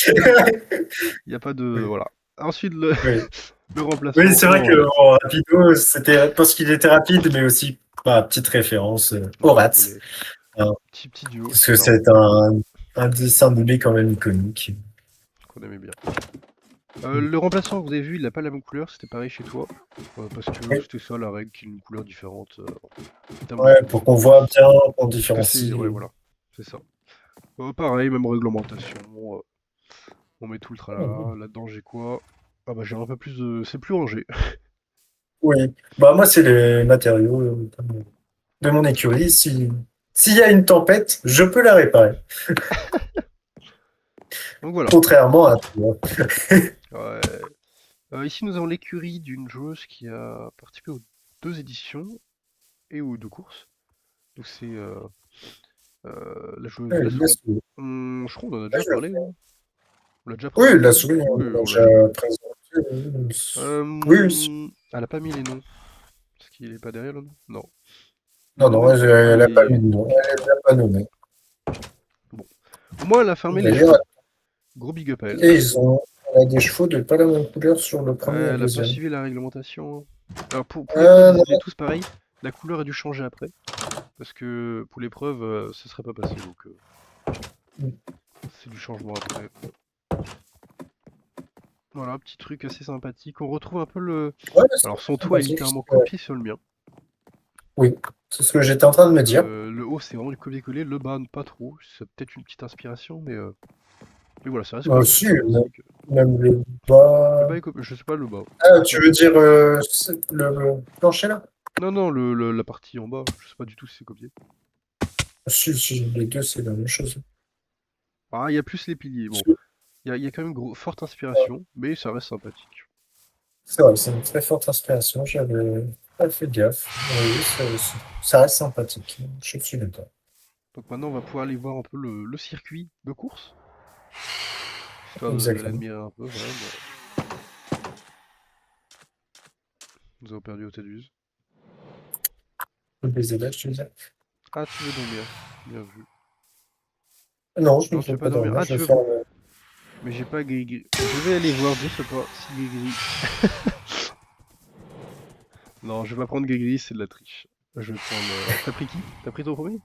il n'y a pas de. Oui, Voilà. Ensuite, le, oui. le Oui, remplaçant c'est vrai que Horat. bon, Rapido, c'était parce qu'il était rapide, mais aussi, bah, petite référence, Voilà, Horat, pour les hein, petits duos. parce que Alors, c'est un dessin animé quand même iconique. qu'on aimait bien. Le remplaçant, vous avez vu, il n'a pas la même couleur, c'était pareil chez toi. Parce que Oui, c'était ça la règle, qu'il ait une couleur différente en termes de ouais, pour couleur. qu'on voit bien, qu'on Parce que c'est. Ouais, différencie. voilà, c'est ça. Pareil, même réglementation. On met tout le tralala. Là-dedans, j'ai quoi? Ah bah, j'ai un peu plus de. C'est plus rangé. Oui, bah moi, c'est les matériaux de mon écurie. S'il y a une tempête, je peux la réparer. Donc voilà. Contrairement à toi. Ouais. Ici, nous avons l'écurie d'une joueuse qui a participé aux 2 éditions et aux 2 courses. Donc c'est la joueuse Ouais, La la Souris. souris. Je crois qu'on en a Ouais, déjà parlé, hein. On l'a déjà oui, la présenté. souris, Oui, on l'a on l'a déjà déjà vu. présenté. Oui, Elle a pas mis les noms. Parce qu'il est pas derrière le nom? Non. Il non, en a non, même pas. Ah, elle il n'a pas est. mis de nom, elle n'a pas nommé. Bon. Au moins, elle a fermé les D'ailleurs, chevaux. Gros big up à elle. et elle a des chevaux de pas la même couleur sur le Ouais, premier et le elle a pas deuxième. suivi la réglementation, hein. Alors pour l'épreuve, ils Non, étaient tous pareils. La couleur a dû changer après. Parce que pour l'épreuve, ça serait pas passé. Donc c'est du changement après. Voilà, petit truc assez sympathique. On retrouve un peu le. ouais, Alors son c'est toit est sympathique. littéralement copié sur le mien. Oui, c'est ce que j'étais en train de me dire. Le haut c'est vraiment du copier-coller, le bas pas trop. C'est peut-être une petite inspiration, mais voilà, ça reste quand même assez Si, sympathique. même le Le bas. bas est copié, je sais pas le bas. Ah, Peut-être tu pas veux trop. dire le plancher là? Non, non, la partie en bas, je sais pas du tout si c'est copié. Si, les deux, c'est la même chose. Ah, il y a plus les piliers. Bon, Si. il y a quand même forte inspiration, mais ça reste sympathique. C'est vrai, c'est une très forte inspiration. J'avais pas fait gaffe. Oui, ça reste sympathique. Je suis d'accord. Donc maintenant, on va pouvoir aller voir un peu le circuit de course, histoire de Exactement. l'admirer un peu. Voilà, nous avons perdu au Téduse. Le baiser là, je te disais. Ah, tu veux dormir. Bien vu. Non, je ne Non, tu veux veux pas pas dormir. dormir. Ah, Je tu vais veux faire. pas. Mais j'ai pas Gris-Gris. Je vais aller voir, de ce pas, si Gris-Gris. Non, je vais pas prendre Gris-Gris, c'est de la triche. Je vais prendre. T'as pris qui? T'as pris ton premier?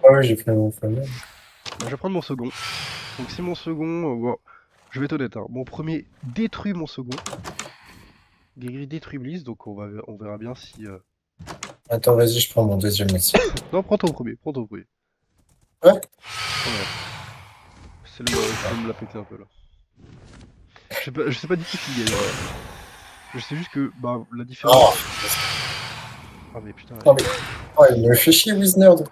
Ah oui, j'ai fait mon fameux. Bah, je vais prendre mon second. Donc si mon second. Bon, je vais être honnête, hein. Mon premier détruit mon second. Gris-Gris détruit Bliss, donc on verra bien si. Attends, vas-y, je prends mon deuxième aussi. Non, prends ton premier, prends ton premier. Ouais. Voilà. Je peux me la péter un peu là. Je sais pas du tout qui gagne. Je sais juste que bah, la différence. Oh, Ah mais putain, non, ouais. mais oh, il me fait chier, Wiznerd. En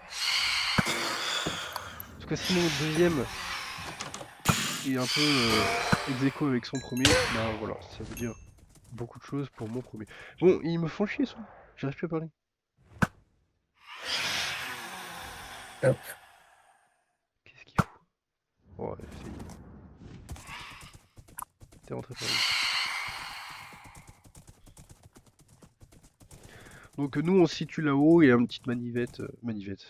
tout cas, si mon deuxième est un peu ex aequo avec son premier, bah voilà, ça veut dire beaucoup de choses pour mon premier. Bon, ils me font chier, ça. J'arrive plus à parler. Qu'est-ce qu'il fout? Oh, ouais, ça y est. T'es rentré par où? Donc nous, on se situe là-haut et une petite manivette. Manivette.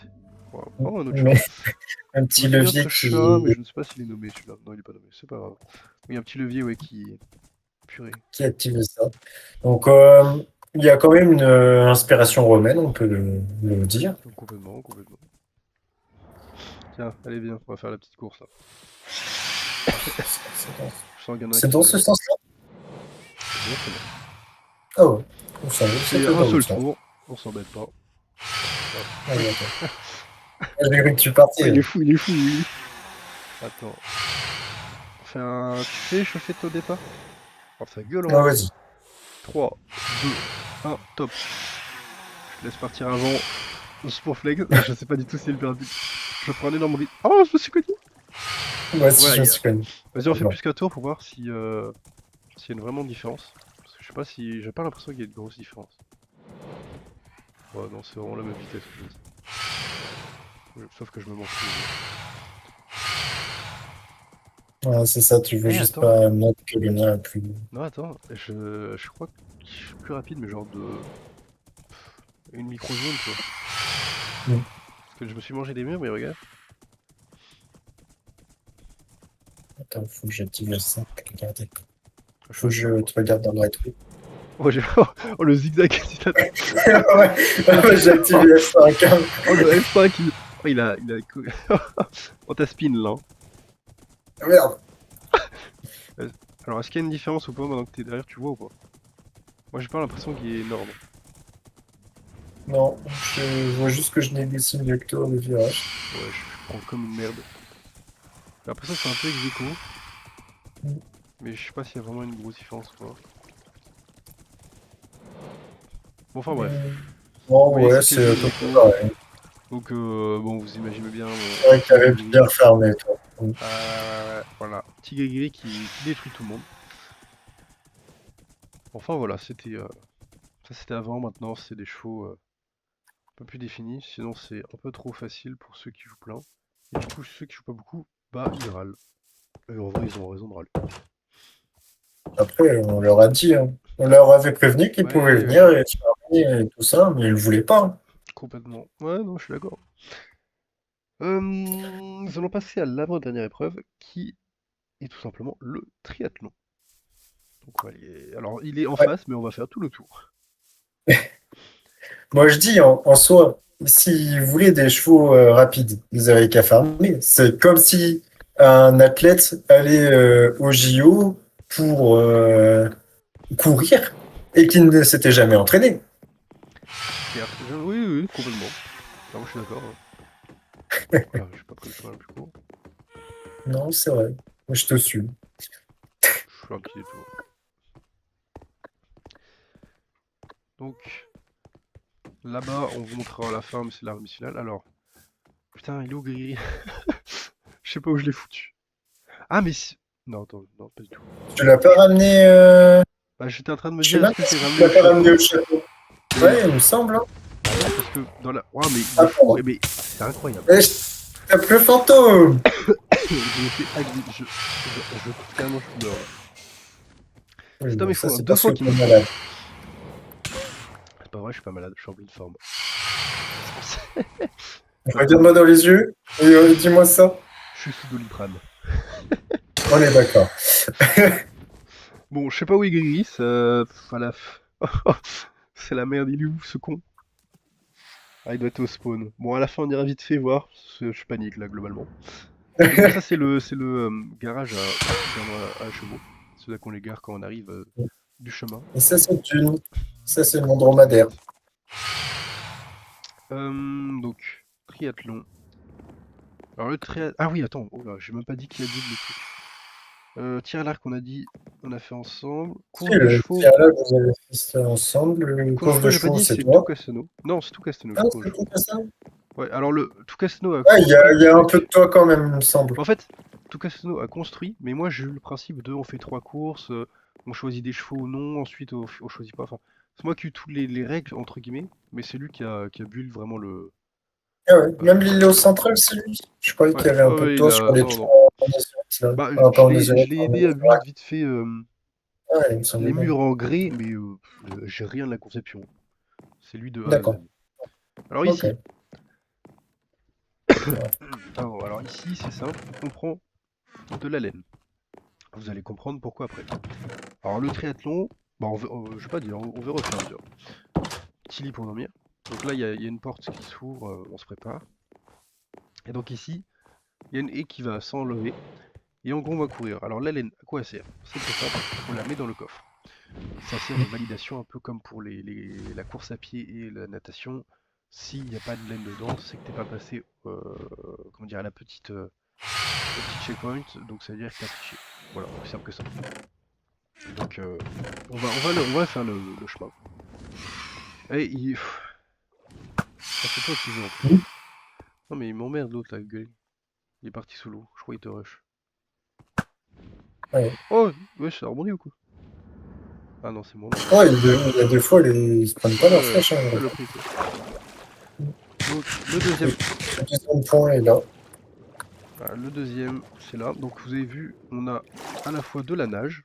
Voilà. Oh, un autre chat. Mais un Je me petit souviens de levier ce chat, mais qui, je ne sais pas s'il est nommé celui-là. Non, il est pas nommé, c'est pas grave. Oui, un petit levier, ouais, qui. Purée. qui active ça. Donc, il y a quand même une inspiration romaine, on peut le dire. Donc, complètement, complètement. Tiens, allez, viens, on va faire la petite course là. C'est dans, Je sens qu'il y en a un c'est qui dans va ce gagner. sens-là? Exactement. Ah ouais. On savait que C'est c'était un dans seul l'autre sens. tour, on s'embête pas. Hop. Ah, oui, attends. Ah, j'ai cru que tu Oh, partais. il est fou, il est fou, oui. Attends. On fait un. Tu fais chauffer au départ? Oh, ça gueule Ah, en. vas-y. 3, 2, 1, top. Je te laisse partir avant. Juste pour flex. Je sais pas du tout si elle perdu. Je prends un énorme rythme. Oh, je me suis cogné! Moi aussi, Voilà, je me suis connu. vas-y, on fait Bon. plus qu'un tour pour voir si. S'il y a une vraiment différence. Parce que je sais pas si. J'ai pas l'impression qu'il y ait de grosse différence. Ouais, non, c'est vraiment la même vitesse en fait. Sauf que je me manque plus. Ouais, c'est ça, tu veux Eh, juste attends. pas mettre que le mien est plus. Non, attends. Je crois que je suis plus rapide, mais genre de. Une micro-zone, tu vois. Mm. Parce que je me suis mangé des murs, mais regarde. Attends, faut que j'active ça. Regardez. Je Faut que ferai ça, je moi. te regarde dans le rétro. Oh, oh, le zigzag, Ouais, ouais, j'ai activé F5. oh, le F5, oh, Oh, t'as spin, là. Hein. Merde. Euh, Alors, est-ce qu'il y a une différence ou pas maintenant que t'es derrière, tu vois ou pas? Moi, j'ai pas l'impression qu'il y ait énorme. Non, je vois juste que je négocie mieux que toi le virage. Ouais, je prends comme une merde. J'ai l'impression que c'est un peu ex aequo, mais je sais pas s'il y a vraiment une grosse différence ou pas. Bon, enfin bref. Bon, Vous voyez, ouais, c'est c'est quasi à ex peu près aequo. pareil. Donc, bon, vous imaginez bien C'est mon vrai que petit t'avais gris-gris. bien fermé, toi. Voilà, petit gris-gris qui détruit tout le monde. Enfin, voilà, ça c'était avant, maintenant c'est des chevaux un peu plus définis. Sinon, c'est un peu trop facile pour ceux qui jouent plein. Et du coup, ceux qui jouent pas beaucoup, bah, ils râlent. Et en vrai, ils ont raison de râler. Après, on leur a dit, hein. On leur avait prévenu qu'ils pouvaient Ouais, venir ouais, et se fermer et tout ça, mais ils ne voulaient pas, hein. complètement. Ouais, non, je suis d'accord. Nous allons passer à l'avant-dernière épreuve, qui est tout simplement le triathlon. Donc, on va alors, il est en Ouais. face, mais on va faire tout le tour. Moi, je dis, en soi, s'ils voulaient des chevaux rapides, ils avaient qu'à farmer. C'est comme si un athlète allait au JO pour courir et qu'il ne s'était jamais entraîné. Certes, oui, oui, oui, complètement. Ah, moi, je suis d'accord. Hein. Oula, j'ai pas pris le chemin le plus court. Non, c'est vrai. Moi, je te suis. Je suis un petit détour. Donc, Là-bas, on vous montrera à la fin, mais c'est l'arme finale. Alors, putain, il est où Gris? Je sais pas où je l'ai foutu. Ah, mais si... Non, attends, non, pas du tout. Tu l'as pas ramené, Bah, j'étais en train de me je sais dire, est-ce même que pas je l'ai si tu ramené l'as au pas ramené château? au château. Mais Ouais, il me semble, hein. bah non, parce que dans la... Ouais, mais il est Attends, fou. hein. Eh, mais c'est incroyable. Eh, je tape le fantôme! J'ai été carrément, je meurs là. Oui, Cet homme mais est ça, fou, hein. c'est Deux parce que fois qu'il t'es me tue. malade. C'est pas vrai, je suis pas malade, je suis en pleine forme. Non, Regarde-moi dans les yeux et dis-moi ça. je suis sous Doliprane. On est d'accord. Bon, je sais pas où est Gris, voilà. C'est la merde, il est où ce con? Ah, il doit être au spawn. Bon, à la fin, on ira vite fait voir, parce que je panique là, globalement. Et donc, ça, c'est le garage à chevaux. C'est là qu'on les gare quand on arrive du chemin. Et ça, c'est une. Ça, c'est mon Petite dromadaire. carte. Donc, triathlon. Alors, le triathlon. Ah oui, attends, oh là, j'ai même pas dit qu'il y a dit le truc. Tir à l'arc, on a dit, on a fait ensemble. Si, Course de chevaux. tiens, là, vous avez fait ça ensemble. Le Course de course chevaux, de j'ai pas chevaux, dit, c'est c'est tout toi. Casino. Non, c'est tout Casino, Ah, le course de c'est tout chevaux. comme ça? Ouais, alors le tout Casino a Ah, construit il le y a un peu de truc. toi quand même, il me semble. En fait, tout Casino a construit, mais moi j'ai eu le principe de on fait trois courses, on choisit des chevaux ou non, ensuite on choisit pas. Enfin, c'est moi qui ai eu toutes les règles, entre guillemets, mais c'est lui qui a build vraiment le. Ah ouais. Même l'îlot euh, central, c'est lui. Je croyais Ouais, qu'il y avait un ouais, peu de ouais, il toi sur a. les Non, tours non. en Osiris, là. Bah, Ah, pas je en l'ai Osiris, je l'ai en aidé à Osiris. build vite fait Ouais, il me les semblait bien. murs en grès, mais j'ai rien de la conception. C'est lui de A à Z. D'accord. Alors Ok. ici, Ouais. alors ici c'est simple, on prend de la laine. Vous allez comprendre pourquoi après. Alors le triathlon, bah je vais pas dire, on verra au fur et à mesure. Petit lit pour dormir. Donc là il y a une porte qui s'ouvre, on se prépare. Et donc ici, il y a une haie qui va s'enlever. Et en gros on va courir. Alors la laine, à quoi elle sert? C'est très simple, on la met dans le coffre. Ça sert de validation un peu comme pour la course à pied et la natation. S'il n'y a pas de laine dedans, c'est que t'es pas passé comment dire, à le petit checkpoint, donc ça veut dire que t'as triché. Voilà, aussi simple que ça. Donc on va faire le chemin. Et c'est toi qui veux en plus. Non mais il m'emmerde l'autre là, gueule. Il est parti sous l'eau, je crois qu'il te rush. Ouais. Oh, ouais, ça a rebondi ou quoi? Ah non, c'est moi, mon Ouais, mec. il y a des fois, ils se prennent pas leur flèche, hein. Saloperie quoi. Donc le deuxième. Le deuxième point est là. Voilà, le deuxième, c'est là. Donc vous avez vu, on a à la fois de la nage,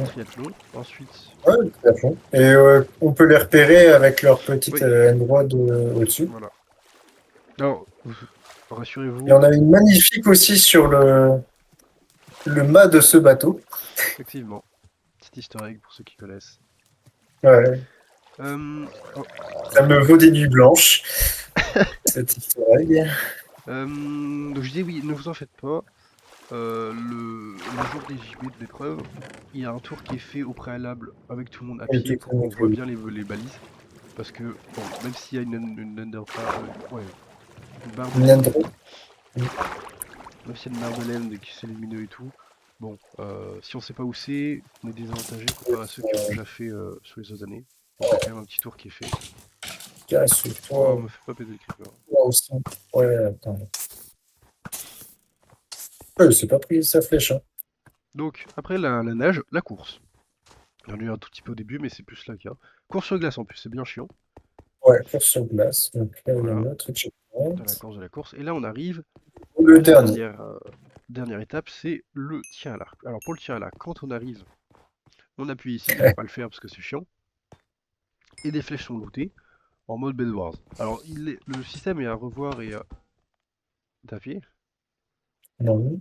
triathlon, ensuite. Ouais, tout à fait. Et on peut les repérer avec leur petite Oui, endroit au-dessus. voilà. Alors, Et on rassurez-vous, a une magnifique aussi sur le mât de ce bateau. effectivement, petit easter egg pour ceux qui connaissent. Ouais, Oh, ça me vaut des nuits blanches, cette histoire. donc je dis oui, ne vous en faites pas. Le jour des JB de l'épreuve, il y a un tour qui est fait au préalable avec tout le monde à Et pied tout pour le qu'on monde voit fait. bien les balises. Parce que, bon, même s'il y a une ouais, une barre de Une laine, endroit. même s'il y a une barre de laine et que c'est lumineux et tout, bon, si on sait pas où c'est, on est désavantagé comparé à ceux qui ont déjà fait sur les autres années. Donc il y a quand même un petit tour qui est fait. Sur Oh, toi, me fais pas péter le creeper. toi aussi. Ouais, attends. Ouais, c'est pas pris sa flèche, hein. Donc, après la nage, la course. Il y en a eu un tout petit peu au début, mais c'est plus là qu'il y a. Course sur glace en plus, c'est bien chiant. Ouais, course sur glace. Donc là, il y a Voilà, notre checkpoint. dans la course de la course. Et là, on arrive Le à la dernier. dernière étape, c'est le tir à l'arc. Alors, pour le tir à l'arc, quand on arrive, on appuie ici. Je vais pas le faire parce que c'est chiant. Et les flèches sont lootées en mode Bed Wars. Alors, le système est à revoir et à. T'as appuyé? Non.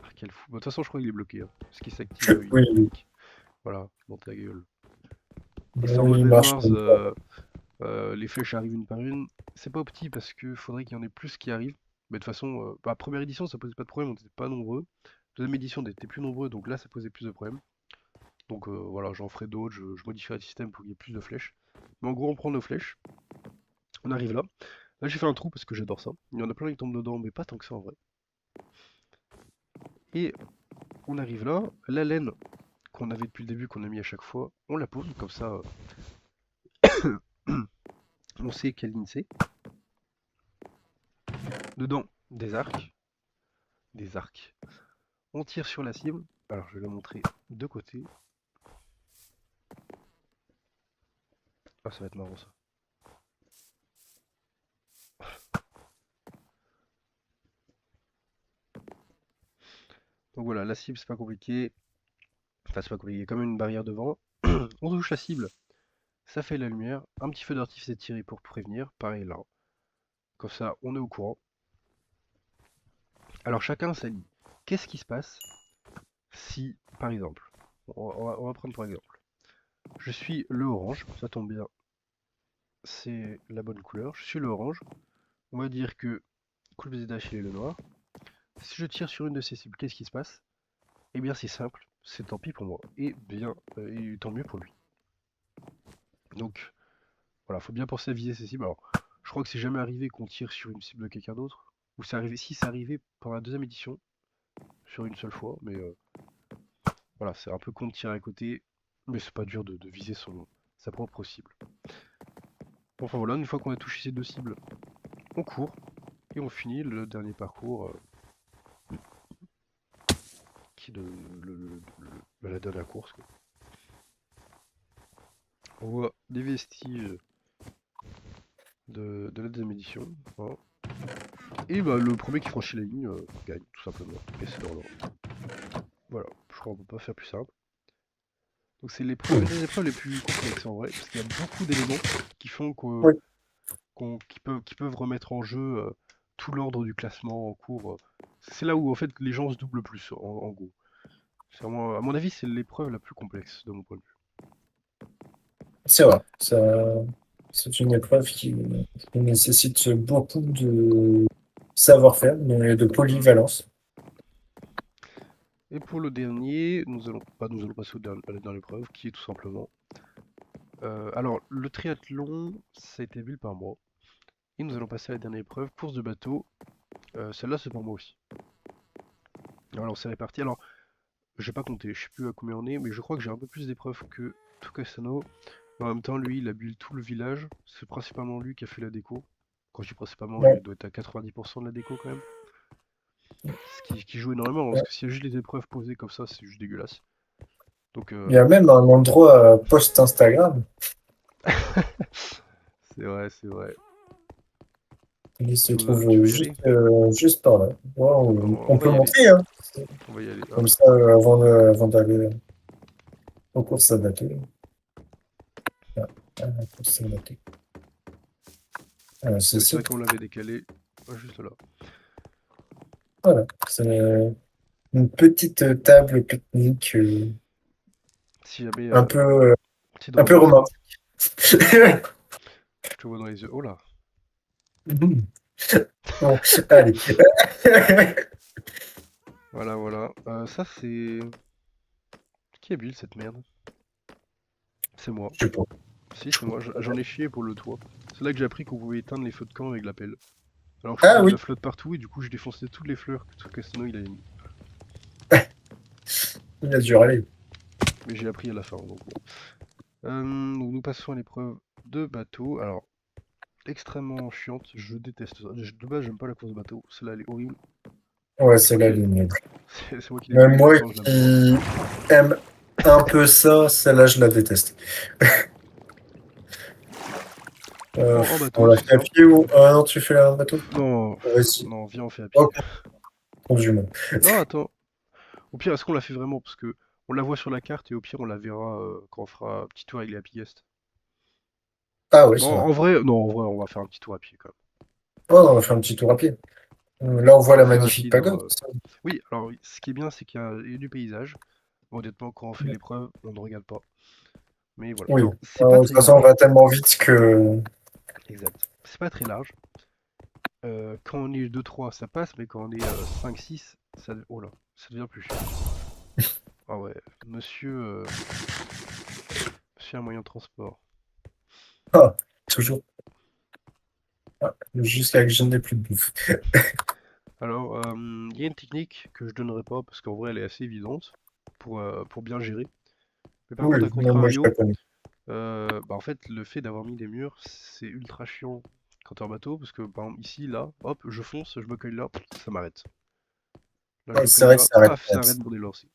Ah, quel fou. Bon, de toute façon, je crois qu'il est bloqué, hein. Parce qu'il s'active, il Oui, panique. Voilà, dans ta gueule. C'est en oui, mode il Bed marche Wars, comme ça. les flèches arrivent une par une. C'est pas opti parce que faudrait qu'il y en ait plus qui arrivent. Mais de toute façon, bah, première édition, ça posait pas de problème, on était pas nombreux. Deuxième édition, on était plus nombreux, donc là, ça posait plus de problèmes. Donc voilà, j'en ferai d'autres, je modifierai le système pour qu'il y ait plus de flèches. Mais en gros, on prend nos flèches, on arrive là. Là, j'ai fait un trou parce que j'adore ça. Il y en a plein qui tombent dedans, mais pas tant que ça en vrai. Et on arrive là, la laine qu'on avait depuis le début, qu'on a mis à chaque fois, on la pose, comme ça, on sait quelle ligne c'est. Dedans, des arcs. Des arcs. On tire sur la cible. Alors, je vais la montrer de côté. Ah, ça va être marrant ça. Donc voilà, la cible, c'est pas compliqué. Enfin, c'est pas compliqué, il y a quand même une barrière devant. On touche la cible, ça fait la lumière. Un petit feu d'artifice est tiré pour prévenir. Pareil là. Comme ça, on est au courant. Alors, chacun s'allie. Qu'est-ce qui se passe si, par exemple, on va prendre par exemple, je suis le orange, ça tombe bien, c'est la bonne couleur. Je suis le orange. On va dire que Kulbzdash il est le noir. Si je tire sur une de ces cibles, qu'est-ce qui se passe? Eh bien, c'est simple, c'est tant pis pour moi. Et tant mieux pour lui. Donc, voilà, faut bien penser à viser ses cibles. Alors, je crois que c'est jamais arrivé qu'on tire sur une cible de quelqu'un d'autre. Ou c'est arrivé, si c'est arrivé pendant la deuxième édition, sur une seule fois, mais voilà, c'est un peu con de tirer à côté, mais c'est pas dur de viser sa propre cible. Enfin voilà, une fois qu'on a touché ces deux cibles, on court et on finit le dernier parcours qui est la dernière course, quoi. On voit des vestiges de la deuxième édition. Voilà. Et bah, le premier qui franchit la ligne gagne, tout simplement. Et c'est l'ordre. Voilà, je crois qu'on peut pas faire plus simple. Donc c'est une des épreuves les plus complexes en vrai, parce qu'il y a beaucoup d'éléments qui font Oui, qui peuvent remettre en jeu tout l'ordre du classement en cours. C'est là où en fait les gens se doublent le plus, en gros. C'est vraiment, à mon avis, c'est l'épreuve la plus complexe de mon point de vue. c'est vrai. C'est une épreuve qui nécessite beaucoup de savoir-faire, mais de polyvalence. Et pour le dernier, nous allons passer à la dernière épreuve, qui est tout simplement. Alors, le triathlon, ça a été vu par moi. Et nous allons passer à la dernière épreuve, course de bateau. Celle-là, c'est pour moi aussi. Alors, c'est réparti. Alors, j'ai pas compté, je sais plus à combien on est, mais je crois que j'ai un peu plus d'épreuves que Tukasano. Mais en même temps, lui, il a build tout le village. C'est principalement lui qui a fait la déco. Quand je dis principalement, Ouais. il doit être à 90% de la déco quand même. Ce qui joue énormément, hein, parce que s'il y a juste les épreuves posées comme ça, c'est juste dégueulasse. Donc, Il y a même un endroit post-Instagram. c'est vrai, c'est vrai. Il se trouve Tu veux y aller? juste par là. Ouais, On on va peut y aller. monter, hein. On va y aller. Hop. Comme ça, avant d'aller aux courses à bateau. Ah, à la course à bateau. Oui, c'est Ceci, vrai qu'on l'avait décalé. Juste là. voilà. C'est une petite table pique-nique Si jamais, un peu, euh, si un dans peu un instant, romantique. je te vois dans les yeux. Oh là! Bon, allez. Voilà, voilà. Ça, c'est. Qui a build cette merde? C'est moi. Je sais pas. Si, c'est moi. J'en ai chié pour le toit. C'est là que j'ai appris qu'on pouvait éteindre les feux de camp avec la pelle. Alors que je Ah faisais de oui, la flotte partout et du coup, je défonçais toutes les fleurs que Castano il avait mis. il a dû râler. Mais j'ai appris à la fin, donc bon. Donc nous passons à l'épreuve de bateau. Alors, extrêmement chiante, je déteste ça. De base, j'aime pas la course de bateau. Celle-là, elle est horrible. Ouais, C'est moi celle-là, qui elle est l'ai nulle. c'est moi qui l'ai Même build, moi pourtant je l'aime pas. qui aime un peu ça, celle-là, je la déteste. On prend en On bateau, l'a c'est fait à simple. pied ou... Ah non, tu fais un bateau? Non, Ouais, si. non, viens, on fait à pied. Oh, conduis-moi. Non, attends. Au pire, est-ce qu'on l'a fait vraiment? Parce que on la voit sur la carte et au pire, on la verra quand on fera un petit tour avec les Happy Guest. Ah oui, Bon, c'est vrai. en vrai, non, en vrai, on va faire un petit tour à pied quand même. Oh, on va faire un petit tour à pied. Là, on voit la C'est magnifique rapide, pagode. hein. Oui, alors oui, ce qui est bien, c'est qu'il y a du paysage. Honnêtement, quand on fait l'épreuve, on ne regarde pas. Mais voilà. Oui. Alors, c'est pas De toute très façon, on large. va tellement vite que... Exact. C'est pas très large. Quand on est 2-3, ça passe, mais quand on est 5-6, oh là, ça devient plus chiant. Ah ouais, monsieur a un moyen de transport. Ah, toujours. Ah, jusqu'à que je n'ai plus de bouffe. Alors, il y a une technique que je donnerai pas parce qu'en vrai elle est assez évidente pour bien gérer. Mais par Oui, contre, à non, moi, je la contrario, connais. Bah en fait, le fait d'avoir mis des murs, c'est ultra chiant quand t'es en bateau, parce que par exemple ici, là, hop, je fonce, je me cogne là, ça m'arrête. Là, je Ouais, me c'est cogne vrai que là, ça arrête paf, ça arrête net. mon élan aussi.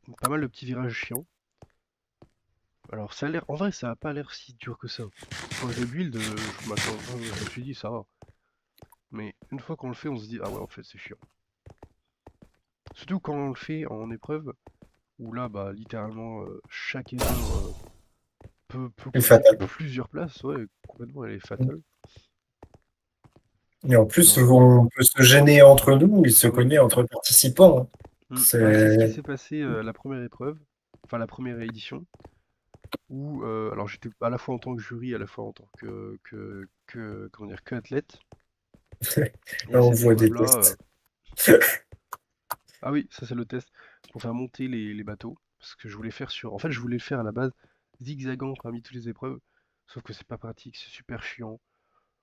Donc, pas mal de petits virages chiants. Alors ça a l'air, en vrai, ça a pas l'air si dur que ça. Quand je build, je me suis dit ça va. Mais une fois qu'on le fait, on se dit ah ouais, en fait, c'est chiant. Surtout quand on le fait en épreuve, où là, bah littéralement, chaque erreur peut C'est coûter fatal. plusieurs places, ouais, complètement, elle est fatale. Et en plus, Genre, on peut se gêner entre nous et se ah oui. cogner entre participants, hein. Bah, c'est ce qui C'est... s'est passé la première épreuve, enfin la première édition, où alors j'étais à la fois en tant que jury, à la fois en tant comment dire, que athlète. Et à On cette voit des épreuve-là, tests. ah oui, ça c'est le test pour faire monter les bateaux, parce que je voulais faire en fait je voulais le faire à la base zigzagant parmi toutes les épreuves, sauf que c'est pas pratique, c'est super chiant,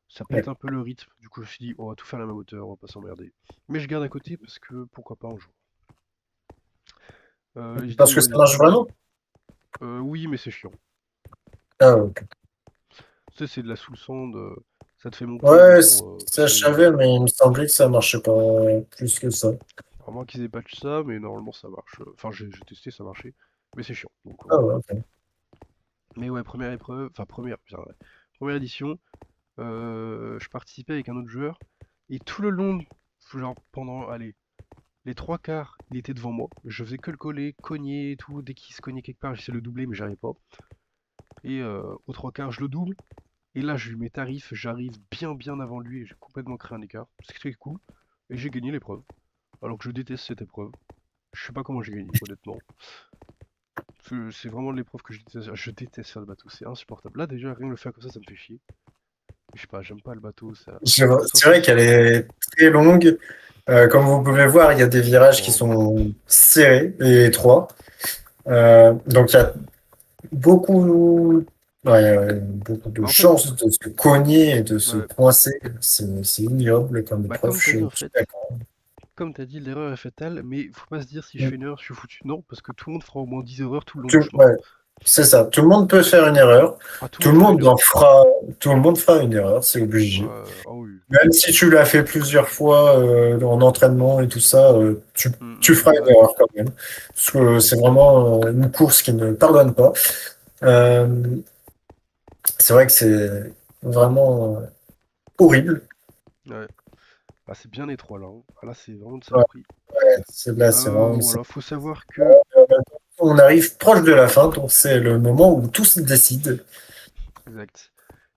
ça pète Ouais. un peu le rythme. Du coup je me suis dit on va tout faire à la même hauteur, on va pas s'emmerder. Mais je garde à côté parce que pourquoi pas un jour. Et je Parce disais que ouais ça du marche coup, vraiment? oui mais c'est chiant. Ah, ok. Tu sais, c'est de la soul sand, ça te fait monter, mais Ouais, bon, ça je c'est. savais, mais il me semblait que ça marchait pas plus que ça. À moins qu'ils aient patch ça, mais normalement ça marche. Enfin, j'ai testé, ça marchait, mais c'est chiant, donc Ah voilà. ouais, ok. Mais ouais, première épreuve, enfin première, putain, ouais. Première édition, je participais avec un autre joueur, et tout le long, genre pendant, allez, les trois quarts, il était devant moi. Je faisais que le coller, cogner et tout. Dès qu'il se cognait quelque part, j'essayais de le doubler, mais j'arrivais pas. Et aux trois quarts, je le double. Et là, je lui mets tarif, j'arrive bien avant lui et j'ai complètement créé un écart. Ce qui était cool. Et j'ai gagné l'épreuve. Alors que je déteste cette épreuve. Je sais pas comment j'ai gagné, honnêtement. C'est vraiment l'épreuve que je déteste. Je déteste faire le bateau, c'est insupportable. Là, déjà, rien que le faire comme ça me fait chier. Je sais pas, j'aime pas le bateau, ça. La C'est vrai qu'elle sensation. est très longue. Comme vous pouvez voir, il y a des virages qui Oh, sont serrés et étroits. Donc il y a beaucoup, beaucoup de bah en fait, chances de se cogner et de se ouais. coincer. C'est ignoble comme Bah épreuve. comme t'as dit en Je suis fait, d'accord. comme t'as dit, l'erreur est fatale, mais faut pas se dire si je fais une erreur, je suis foutu. Non, parce que tout le monde fera au moins 10 erreurs tout le long du chemin. Ouais, c'est ça. Tout le monde peut faire une erreur. Ah, tout le Tout monde le fera une monde en erreur. fera. Tout le monde fera une erreur, c'est obligé. Ah oui. Même si tu l'as fait plusieurs fois en entraînement et tout ça, tu feras Bah une oui. erreur quand même. Parce que c'est vraiment une course qui ne pardonne pas. Euh, c'est vrai que c'est vraiment horrible. Ouais. Ah, c'est bien étroit là, hein. Ah, là, c'est vraiment une Ouais, saloperie. c'est là, c'est vraiment. Voilà, faut savoir que. On arrive proche de la fin, donc c'est le moment où tout se décide. Exact.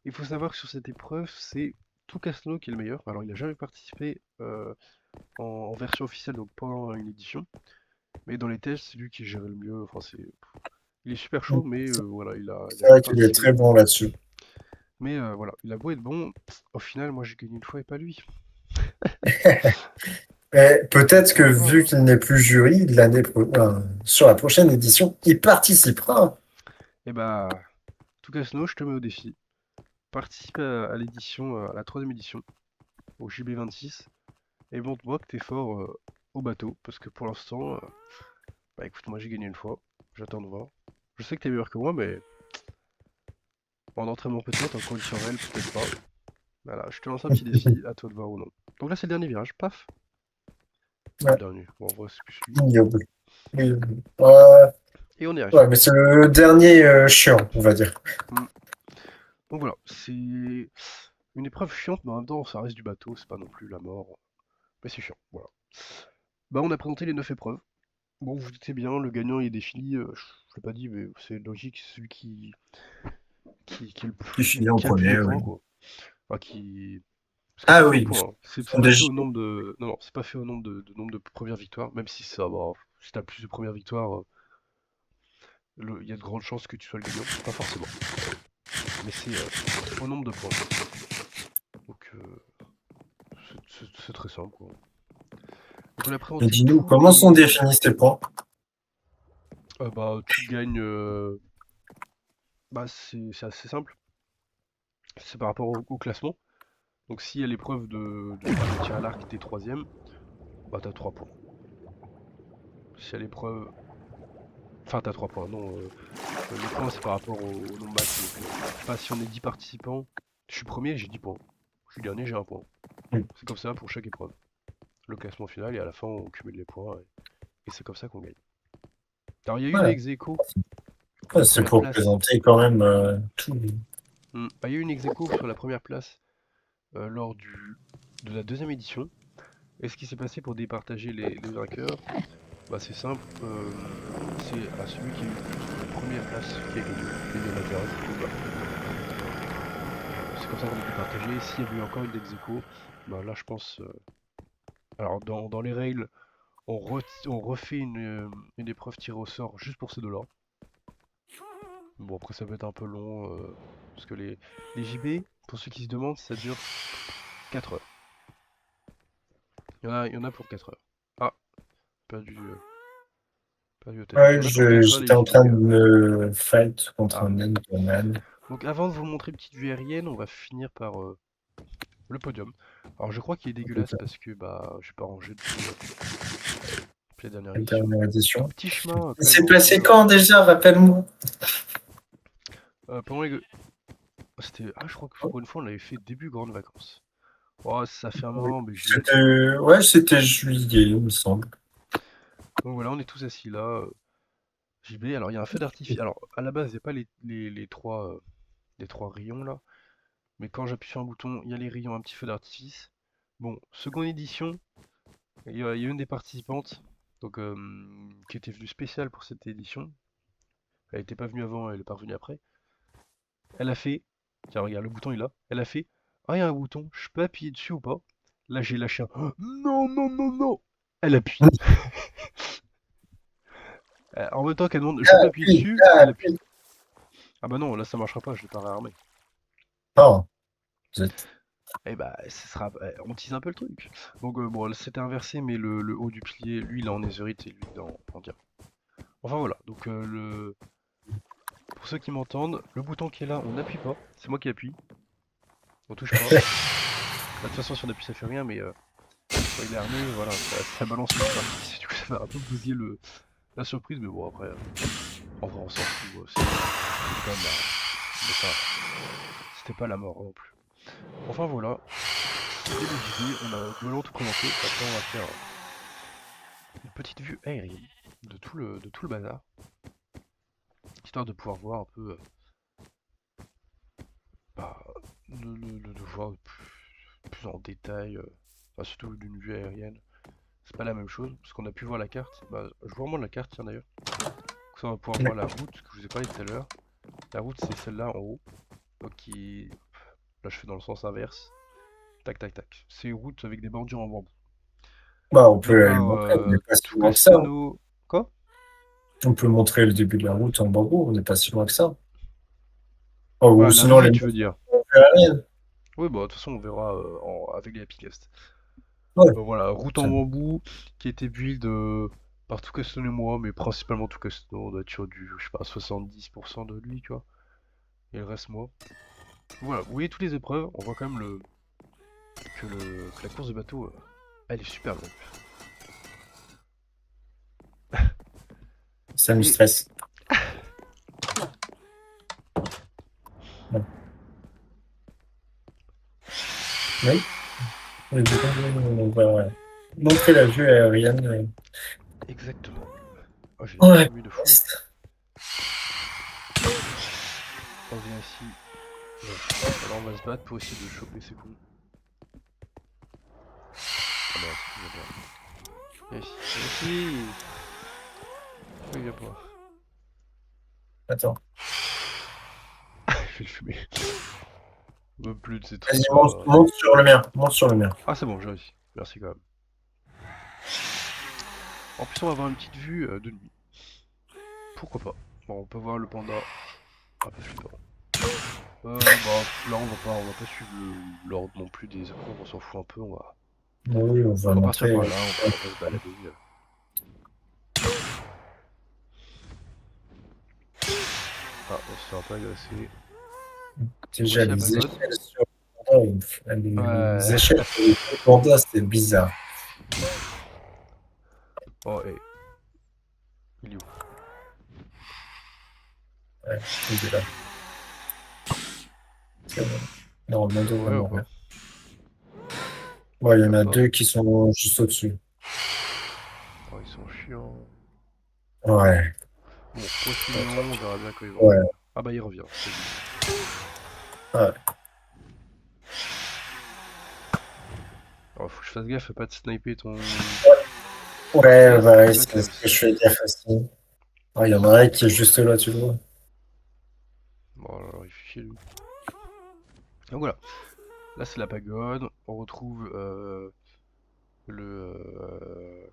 Il faut savoir que sur cette épreuve, c'est tout Casno qui est le meilleur. Alors, il a jamais participé en version officielle, donc pendant une édition. Mais dans les tests, c'est lui qui gérait le mieux. Enfin, il est super chaud, mais voilà, il a C'est jamais vrai qu'il est participé. très bon là-dessus. Mais voilà, il a beau être bon, au final, moi j'ai gagné une fois et pas lui. Et Donc peut-être que voilà, vu hein. qu'il n'est plus jury, sur la prochaine édition, il participera. Et bah, tout Casno, je te mets au défi. Participe à l'édition, à la troisième édition, au JB26, et montre-moi que t'es fort au bateau, parce que pour l'instant, bah écoute, moi j'ai gagné une fois, j'attends de voir. Je sais que t'es meilleur que moi, mais en entraînement peut-être, en condition réelle peut-être pas. Voilà, je te lance un petit défi, à toi de voir ou non. Donc là c'est le dernier virage, paf. Enfin le Ouais, dernier, bon en vrai c'est plus lui. ignoble. Ouais, Et on y arrive. ouais, mais c'est le dernier chiant, on va dire. Hmm. Donc voilà, c'est une épreuve chiante, mais en même temps ça reste du bateau, c'est pas non plus la mort. Mais c'est chiant, voilà. Bah on a présenté les 9 épreuves. Bon, vous doutez bien, le gagnant il est défini, je l'ai pas dit, mais c'est logique, c'est celui qui est Qui finit en qui a le plus de premier, points, oui. quoi. Enfin, qui. Parce que c'est Ah pas au oui, point, hein. C'est on pas déjà. fait au nombre de. Non, non, c'est pas fait au nombre de nombre de premières victoires, même si ça va. Si t'as plus de premières victoires, il y a de grandes chances que tu sois le gagnant. Pas forcément. Mais c'est au nombre de points. Donc c'est très simple, quoi. Donc on a Et présenté dis-nous, tous comment sont les. définis ces points? Bah tu gagnes. Bah c'est assez simple. C'est par rapport au classement. Donc si à l'épreuve de tir à l'arc t'es troisième, bah t'as 3 points. Si à l'épreuve Enfin, t'as 3 points, non. Le point, c'est par rapport au nombre max. Donc, pas si on est 10 participants. Je suis premier, j'ai 10 points. Je suis dernier, j'ai un point. Mm. C'est comme ça pour chaque épreuve. Le classement final, et à la fin, on cumule les points. Et c'est comme ça qu'on gagne. Alors, il y a eu des Ouais. ex-aequo pour Ouais, la c'est première pour place. présenter quand même tout. Bah, il y a eu une ex-aequo sur la première place lors de la deuxième édition. Et ce qui s'est passé pour départager les vainqueurs, bah, c'est simple. C'est à celui qui a eu le plus de première place qui a gagné. Et il y en avait un, du coup, bah, c'est comme ça qu'on a départagé. S'il y avait eu encore une ex-aequo, bah, là, je pense. Alors, dans les règles, on refait une épreuve tirée au sort juste pour ces deux-là. Bon, après, ça peut être un peu long, parce que les JB, pour ceux qui se demandent, ça dure 4 heures. Il y en a pour 4 heures. Ah, perdu, perdu au téléphone. Il Ouais, y en a pour 4 heures, les j'étais en JB. train de me fight contre Ah. un Enderman. Donc, avant de vous montrer une petite vue aérienne, on va finir par le podium. Alors, je crois qu'il est dégueulasse parce que bah, j'ai pas rangé depuis la dernière La édition. dernière édition. Petit chemin, quand même, C'est entre. passé quand déjà, rappelle-moi? Pendant les. C'était. Ah, je crois que pour une fois, on l'avait fait début grandes vacances. Oh, ça fait un Oui. moment, mais j'y vais. C'était juillet, il me semble. Donc voilà, on est tous assis là. JB, alors il y a un feu d'artifice. Alors, à la base, il n'y a pas les trois rayons là. Mais quand j'appuie sur un bouton, il y a les rayons, un petit feu d'artifice. Bon, seconde édition, il y a une des participantes donc, qui était venue spéciale pour cette édition. Elle n'était pas venue avant, elle est pas revenue après. Elle a fait. Tiens, regarde, le bouton il est là. Elle a fait. Ah, il y a un bouton, je peux appuyer dessus ou pas? Là, j'ai lâché un. Oh, non, non, non, non! Elle appuie. En même temps qu'elle demande, je peux appuyer Oui, dessus, elle appuie. oui. Ah bah non, là ça marchera pas, je l'ai pas réarmé. Oh, zut. Eh bah, on tease un peu le truc. Donc bon, là, c'était inversé, mais le haut du pilier, lui, il est en netherite et lui, il est en diamant. Enfin voilà, donc pour ceux qui m'entendent, le bouton qui est là, on n'appuie pas. C'est moi qui appuie. On touche pas. Bah, de toute façon, si on appuie, ça fait rien, mais quand il est armé, voilà, ça balance le parti. Du coup, ça va un peu bousiller la surprise, mais bon, après, en vrai, on s'en fout. C'est quand même c'était pas la mort non plus. Enfin voilà, c'était le JV, on a globalement tout présenté. Après, on va faire une petite vue aérienne de tout le bazar, histoire de pouvoir voir un peu, bah, de voir plus en détail, enfin, surtout d'une vue aérienne. C'est pas la même chose, parce qu'on a pu voir la carte. Bah, je vous remonte la carte, tiens d'ailleurs. Comme ça, on va pouvoir voir la route que je vous ai parlé tout à l'heure. La route, c'est celle-là en haut. Donc, là, je fais dans le sens inverse. Tac, tac, tac. C'est une route avec des bordures en bambou. Bah, on De peut aller par montrer, on n'est pas si loin que ça. Tucastano. Quoi? On peut montrer le début de la route en bambou, on n'est pas si loin que ça. Oh, ou Ah, sinon, les l'arrivée, tu veux montrer dire? en aérienne. Oui, bah, de toute façon, on verra avec les Epicast. Ouais. Voilà, route en Ça- bambou qui a été build par Tucastano et moi, mais principalement Tucastano. On doit être sur du, je sais pas, 70% de lui, tu vois. Et le reste, moi. Voilà, vous voyez toutes les épreuves, on voit quand même que la course de bateau, elle est super belle. Ça me Et stresse. Ouais. Oui. Oui, on va montrer la vue aérienne. exactement. Oh, j'ai Ouais. fumé de fou. On vient ici. Ouais. Alors on va se battre pour essayer de choper ces cons. Ah non, c'est tout bien. Viens ici. Viens ici. Pourquoi il vient pas? Attends. Je vais le fumer. Même plus de ces Vas-y, trucs monte, là. monte sur le mien. Monte sur le mien. Ah c'est bon, j'ai réussi. Merci quand même. En plus on va avoir une petite vue de nuit. Pourquoi pas? Bon, on peut voir le panda. Un peu flippant. Bah là on va pas suivre l'ordre non plus des épreuves, on s'en fout un peu, Oui, on va on va partir montrer. par là, on va se balader. Ah, on se fait un peu agresser. Déjà, Voici la les pagode. échelles sur le panda, les Ouais. échelles sur le panda, c'est bizarre. Oh, et il est où? Ouais, il est là. C'est bon. Normalement, on devrait Ouais, ou pas? mourir. Ouais, il y en Hop a là. deux qui sont juste au-dessus. Oh, ils sont chiants. Ouais. Bon, Attends. continuons, on verra bien quand il va Ouais. revenir. Ah bah il revient, c'est dit. Ouais. Alors faut que je fasse gaffe à pas de sniper ton... Ouais, Yes, bah, good c'est ce times. que je fais gaffe aussi. Ah, il y en a un qui est juste là, tu le vois. Bon, alors il fait chier lui. Donc voilà, là c'est la pagode, on retrouve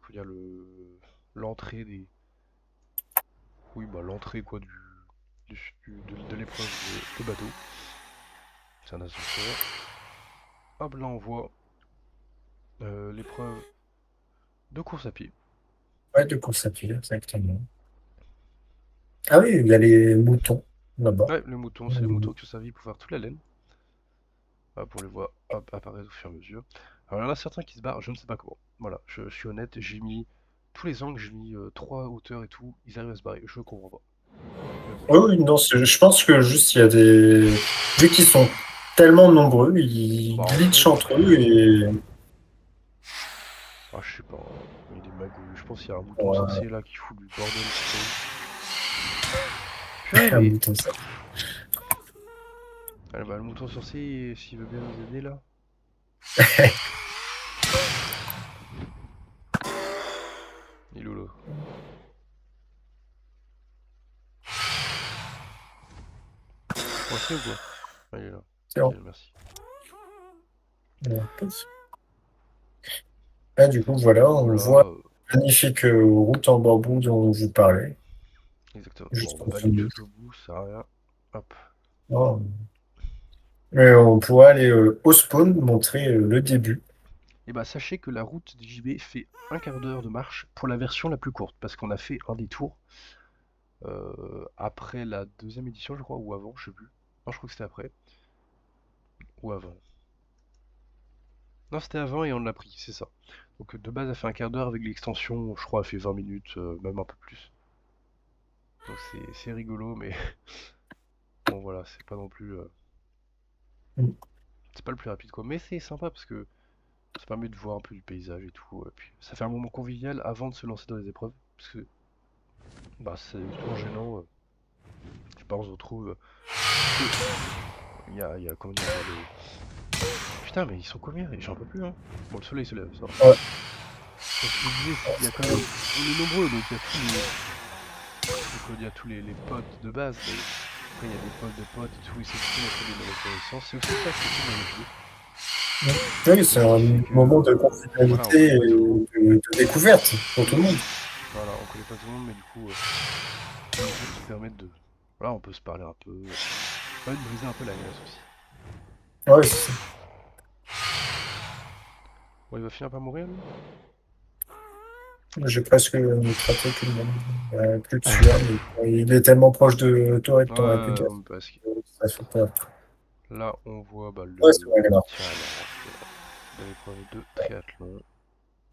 comment dire, l'entrée des... Oui, bah l'entrée quoi de l'épreuve de bateau. C'est un ascenseur. Hop, là on voit l'épreuve de course à pied. Ouais, de course à pied, exactement. Ah oui, il y a les moutons là-bas. Ouais, le mouton, c'est le mouton qui a servi pour faire toute la laine. Hop, on les voit hop, apparaître au fur et à mesure. Alors il y en a certains qui se barrent, je ne sais pas comment. Voilà, je suis honnête, j'ai mis tous les angles, j'ai mis 3 hauteurs et tout, ils arrivent à se barrer, je comprends pas. Mais bon, Oui, oui, non, je pense que juste il y a des. Vu qu'ils sont tellement nombreux, ils bah en vrai, glitchent entre eux et. je sais pas, hein, il y a des magouilles, je pense qu'il y a un mouton Ouais, sorcier là qui fout du bordel, je sais pas où. Purée, un mais... mouton, ça. Ah, bah, le mouton sorcier, s'il veut bien nous aider là. Il est où là? Coincé ou quoi? Ah, il est là. C'est bon. Nickel, merci. Ouais, ah, du coup, voilà, Donc on voilà, voit la magnifique route en bambou dont je vous parlais, exactement. Bon, on juste va en pas dessous aller de nous. tout au bout, ça sert à rien. Hop. Oh. Mais on pourrait aller au spawn, montrer le début. Et bah sachez que la route des JB fait un quart d'heure de marche pour la version la plus courte, parce qu'on a fait un détour après la deuxième édition, je crois, ou avant, je sais plus. Non, je crois que c'était après, ou avant. Non, c'était avant et on l'a pris, c'est ça. Donc de base, elle fait un quart d'heure avec l'extension, je crois, elle fait 20 minutes, même un peu plus. Donc c'est rigolo, mais bon voilà, c'est pas non plus... c'est pas le plus rapide quoi, mais c'est sympa parce que ça permet de voir un peu du paysage et tout. Et puis ça fait un moment convivial avant de se lancer dans les épreuves, parce que bah c'est toujours gênant. Je sais pas, on se retrouve. Il y a comment dire, putain, mais ils sont combien? J'en peux plus, hein. Bon, le soleil se lève, ça va. Ouais, Donc, ce que je disais, c'est qu'il y a quand même. On est nombreux, donc il y a tous les. Donc, il y a tous les potes de base, mais après, il y a des potes de potes et tout, ils s'expriment entre des nouvelles connaissances. C'est aussi ça qui est cool dans le jeu. oui, C'est c'est ce un qui fait que. moment de Voilà, on convivialité connaît et pas tout le monde. de découverte pour tout le monde. Voilà, on connaît pas tout le monde, mais du coup, les jeux qui permettent de. Voilà, on peut se parler un peu. Ça permet de briser un peu la glace aussi. Ouais, c'est ça. Bon, il va finir par mourir, lui? J'ai presque traité tout le monde. Plus de sueur, mais il est tellement proche de toi et que t'en as plus gaffe. Parce que Ça fait peur. là, on voit bah, Ouais, c'est vrai, le alors. maintien à l'arc de l'épreuve de triathlon.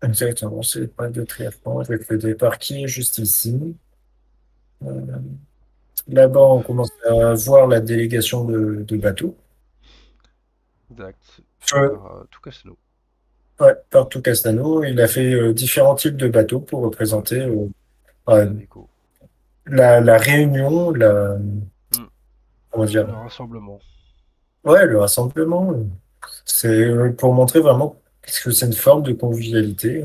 Exactement, c'est pas de triathlon avec le départ qui est juste ici. Euh, Là-bas, Hop, on commence à voir la délégation de bateaux. exact, fait Euh, par Tucasno. ouais, partout Castano, il a fait différents types de bateaux pour Ouais, représenter c'est euh, la déco. la réunion, Hmm, comment dire, le rassemblement. ouais, le rassemblement. C'est pour montrer vraiment que c'est une forme de convivialité.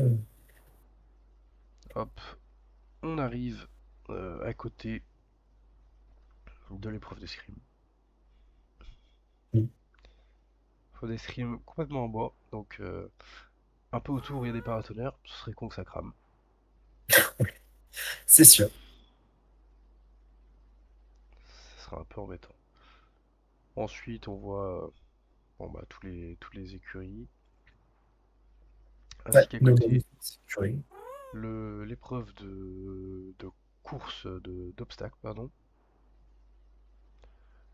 Hop, on arrive à côté de l'épreuve d'escrime. L'épreuve d'escrime complètement en bois, donc un peu autour il y a des paratonnerres, ce serait con que ça crame. C'est sûr. Ce serait un peu embêtant. Ensuite, on voit bon, bah, toutes les écuries, Ouais, ainsi qu'à de côté sécurité. l'épreuve de course d'obstacles, pardon.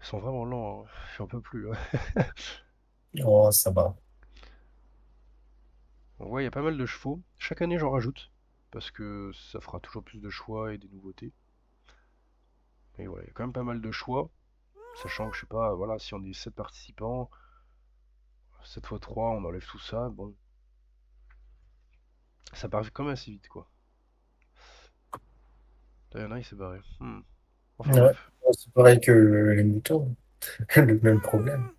Ils sont vraiment lents, hein. J'en peux plus, hein. Oh, ça va. On voit, il y a pas mal de chevaux. Chaque année, j'en rajoute, parce que ça fera toujours plus de choix et des nouveautés. Et voilà, il y a quand même pas mal de choix, sachant que je sais pas, voilà, si on est 7 participants, 7 fois 3, on enlève tout ça, bon, ça part quand même assez vite quoi. Là, il y en a, il s'est barré. Enfin Ouais, bref. ouais, c'est pareil que les moutons, le même problème.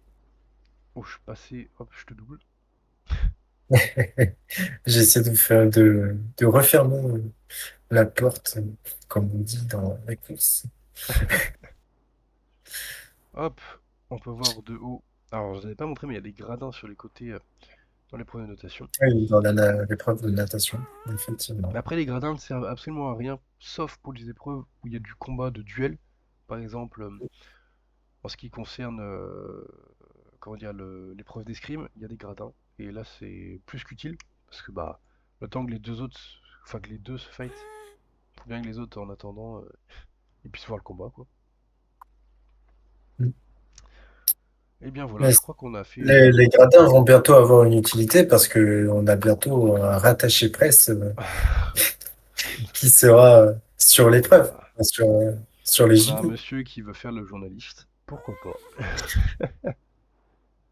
Oh, je suis passé, hop, je te double. J'essaie de refermer la porte, comme on dit dans la course. Hop, on peut voir de haut. Alors, je vous avais pas montré, mais il y a des gradins sur les côtés dans les points de notation. Oui, dans l'épreuve de natation, effectivement. Mais après, les gradins ne servent absolument à rien, sauf pour les épreuves où il y a du combat de duel. Par exemple, en ce qui concerne comment dire, l'épreuve d'escrime, il y a des gradins. Et là, c'est plus qu'utile, parce que bah, le temps que les deux autres, enfin que les deux se fight, faut bien que les autres, en attendant, ils puissent voir le combat, quoi. Et bien voilà, Mais je crois qu'on a fait les gradins vont bientôt avoir une utilité parce que on a bientôt un rattaché presse qui sera sur l'épreuve, voilà. enfin, sur les On a un JO. monsieur qui veut faire le journaliste, pourquoi pas.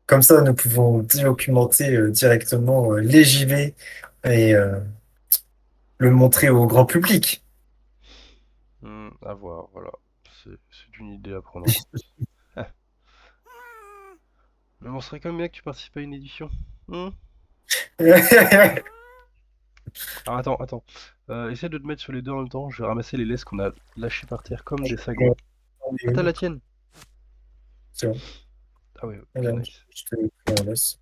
Comme ça, nous pouvons documenter directement les JV et le montrer au grand public. À voir, voilà. C'est une idée à prendre en compte. Mais on serait quand même bien que tu participes à une édition. Hmm. Alors attends. Essaie de te mettre sur les deux en même temps. Je vais ramasser les laisses qu'on a lâchées par terre comme des sagouins. Ah, t'as la tienne. C'est bon. Ah ouais, ok, Regarde, nice. je te la laisse.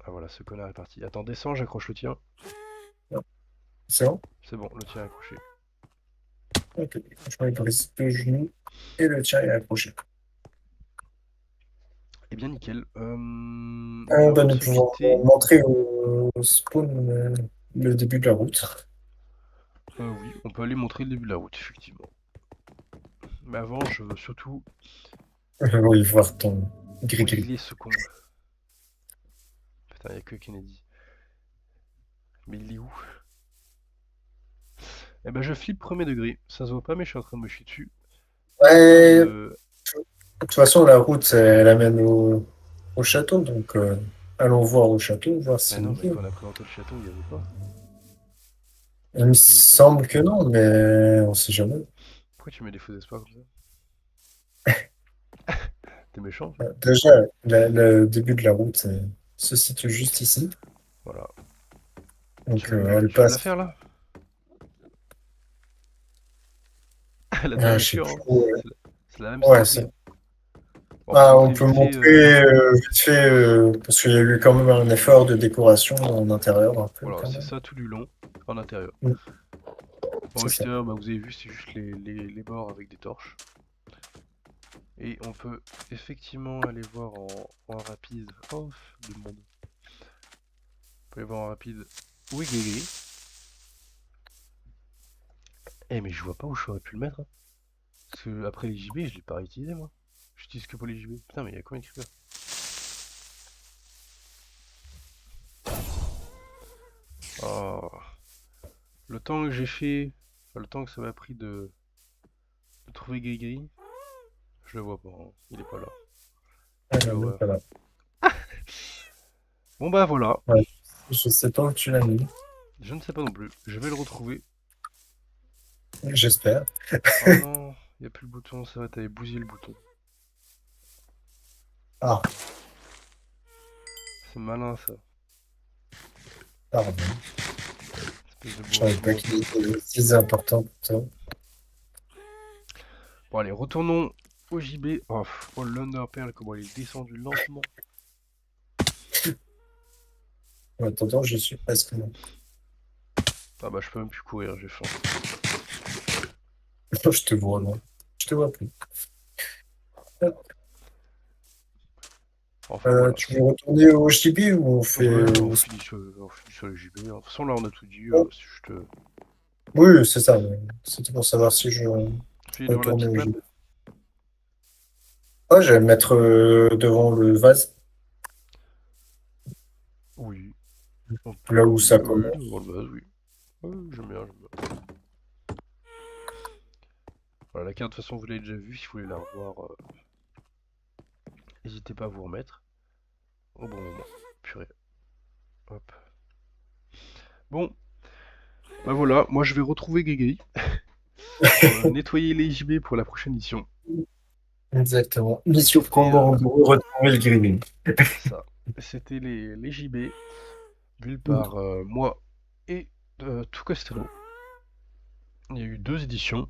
Ah voilà, ce connard est parti. Attends, descends, j'accroche le tien. C'est bon? C'est bon, le tien est accroché. Ok. Je mets brise deux genoux et le tien est accroché. Eh bien, nickel. Eh bien, avant de Nous se pouvons quitter, montrer au spawn le début de la route. oui, on peut aller montrer le début de la route, effectivement. Mais avant, je veux surtout Oui, voir ton gris-gris. régler ce con. Putain, y a que Kennedy. Mais il est où? Eh ben, je flippe premier degré. Ça se voit pas, mais je suis en train de me chier dessus. En termes Ouais, de... de toute façon, la route, elle amène au château. Donc, allons voir au château, voir Mais s'il non, y mais est. quand on a présenté le château, il y avait pas. Il me Il était où? semble que non, mais on sait jamais. Pourquoi tu mets des faux espoirs comme ça? T'es méchant, toi. Déjà, le début de la route se situe juste ici. Voilà. Donc, elle Tu veux la passe. faire, là? La deuxième Je sais lecture, plus hein. où. C'est la même Ouais, stratégie, ça. hein. Bon, on peut Ah, on montrer peut vite fait... montrer vite fait, parce qu'il y a eu quand même un effort de décoration en intérieur, un peu Voilà, quand c'est même. ça tout du long, en intérieur. Mm, En c'est ça. extérieur, bah, vous avez vu, c'est juste les bords avec des torches. Et on peut effectivement aller voir en rapide. Oh, du monde. On peut aller voir en rapide où est Guégué. Eh, mais je vois pas où j'aurais pu le mettre, hein. Parce que après les JB, je l'ai pas réutilisé, moi. J'utilise que pour les JB. Putain, mais il y a combien de creepers? Oh, le temps que j'ai fait, enfin, le temps que ça m'a pris de trouver Guégué, je le vois pas, hein. Il est pas là. Ah, Quelle même horreur. pas là. Bon bah voilà, Ouais, je sais pas où tu l'as mis. je ne sais pas non plus. Je vais le retrouver. J'espère. Oh non, il n'y a plus le bouton, ça va, t'avais bousillé le bouton. Ah, C'est malin ça, pardon. espèce de Je savais pas bourrin. qu'il était si important pour toi. Bon allez, retournons au JB. Oh, oh l'Underpearl, comment il est descendu lentement. En attendant, je suis presque là. Ah bah je peux même plus courir, j'ai faim. Je te vois loin. Je te vois plus. Enfin voilà. Tu veux retourner au Chibi ou on fait... Ouais, on finit sur le JB. De toute façon là on a tout dit, si je te... Oui, c'est ça. Mais c'était pour savoir si je Finis devant la retournais petite au map? Chibi. Ouais, je vais me mettre devant le vase, Oui, on là peut, où oui, ça oui, commence. devant le base, oui. Ouais, j'aime bien, j'aime bien. Voilà, la carte, de toute façon, vous l'avez déjà vue. Si vous voulez la revoir, n'hésitez pas à vous remettre au bon moment. Purée. Hop. Bon, bah voilà, moi je vais retrouver Guigui pour nettoyer les JB pour la prochaine édition. Exactement. Mission C'était Commando, retrouver le green. c'est ça. C'était les JB, build par moi et tout Castello. Il y a eu deux éditions.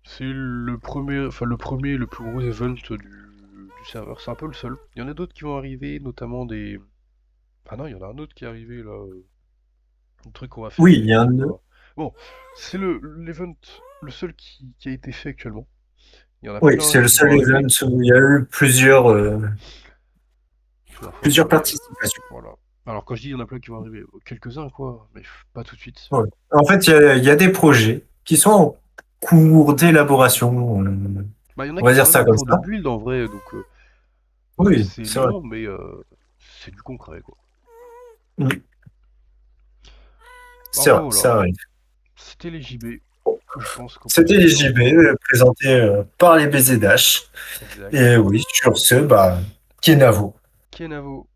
C'est le premier, enfin le premier, le plus gros event du serveur. C'est un peu le seul. Il y en a d'autres qui vont arriver, notamment des. Ah non, il y en a un autre qui est arrivé là. Un truc qu'on va faire, Oui, il mais y a on un... va. Bon, c'est l'event, le seul qui a été fait actuellement. Il y en a Oui, plein c'est le qui vont seul event arriver. où il y a eu Plusieurs fois, plusieurs mais participations. voilà. Alors quand je dis il y en a plein qui vont arriver, quelques-uns quoi, mais pas tout de suite. Ouais. En fait, il y a des projets qui sont en cours d'élaboration. Bah il y en a On qui va sont dire même ça en comme cours de ça. build en vrai, donc Oui, c'est c'est vrai. long, mais c'est du concret quoi. Mm. Bah, C'est enfin vrai, voilà, ça arrive. c'était les JB. Je pense qu'on peut C'était se les dire au JB revoir. présentés par les BZH. Exact. Et oui, sur ce, bah, Kenavo. Kenavo.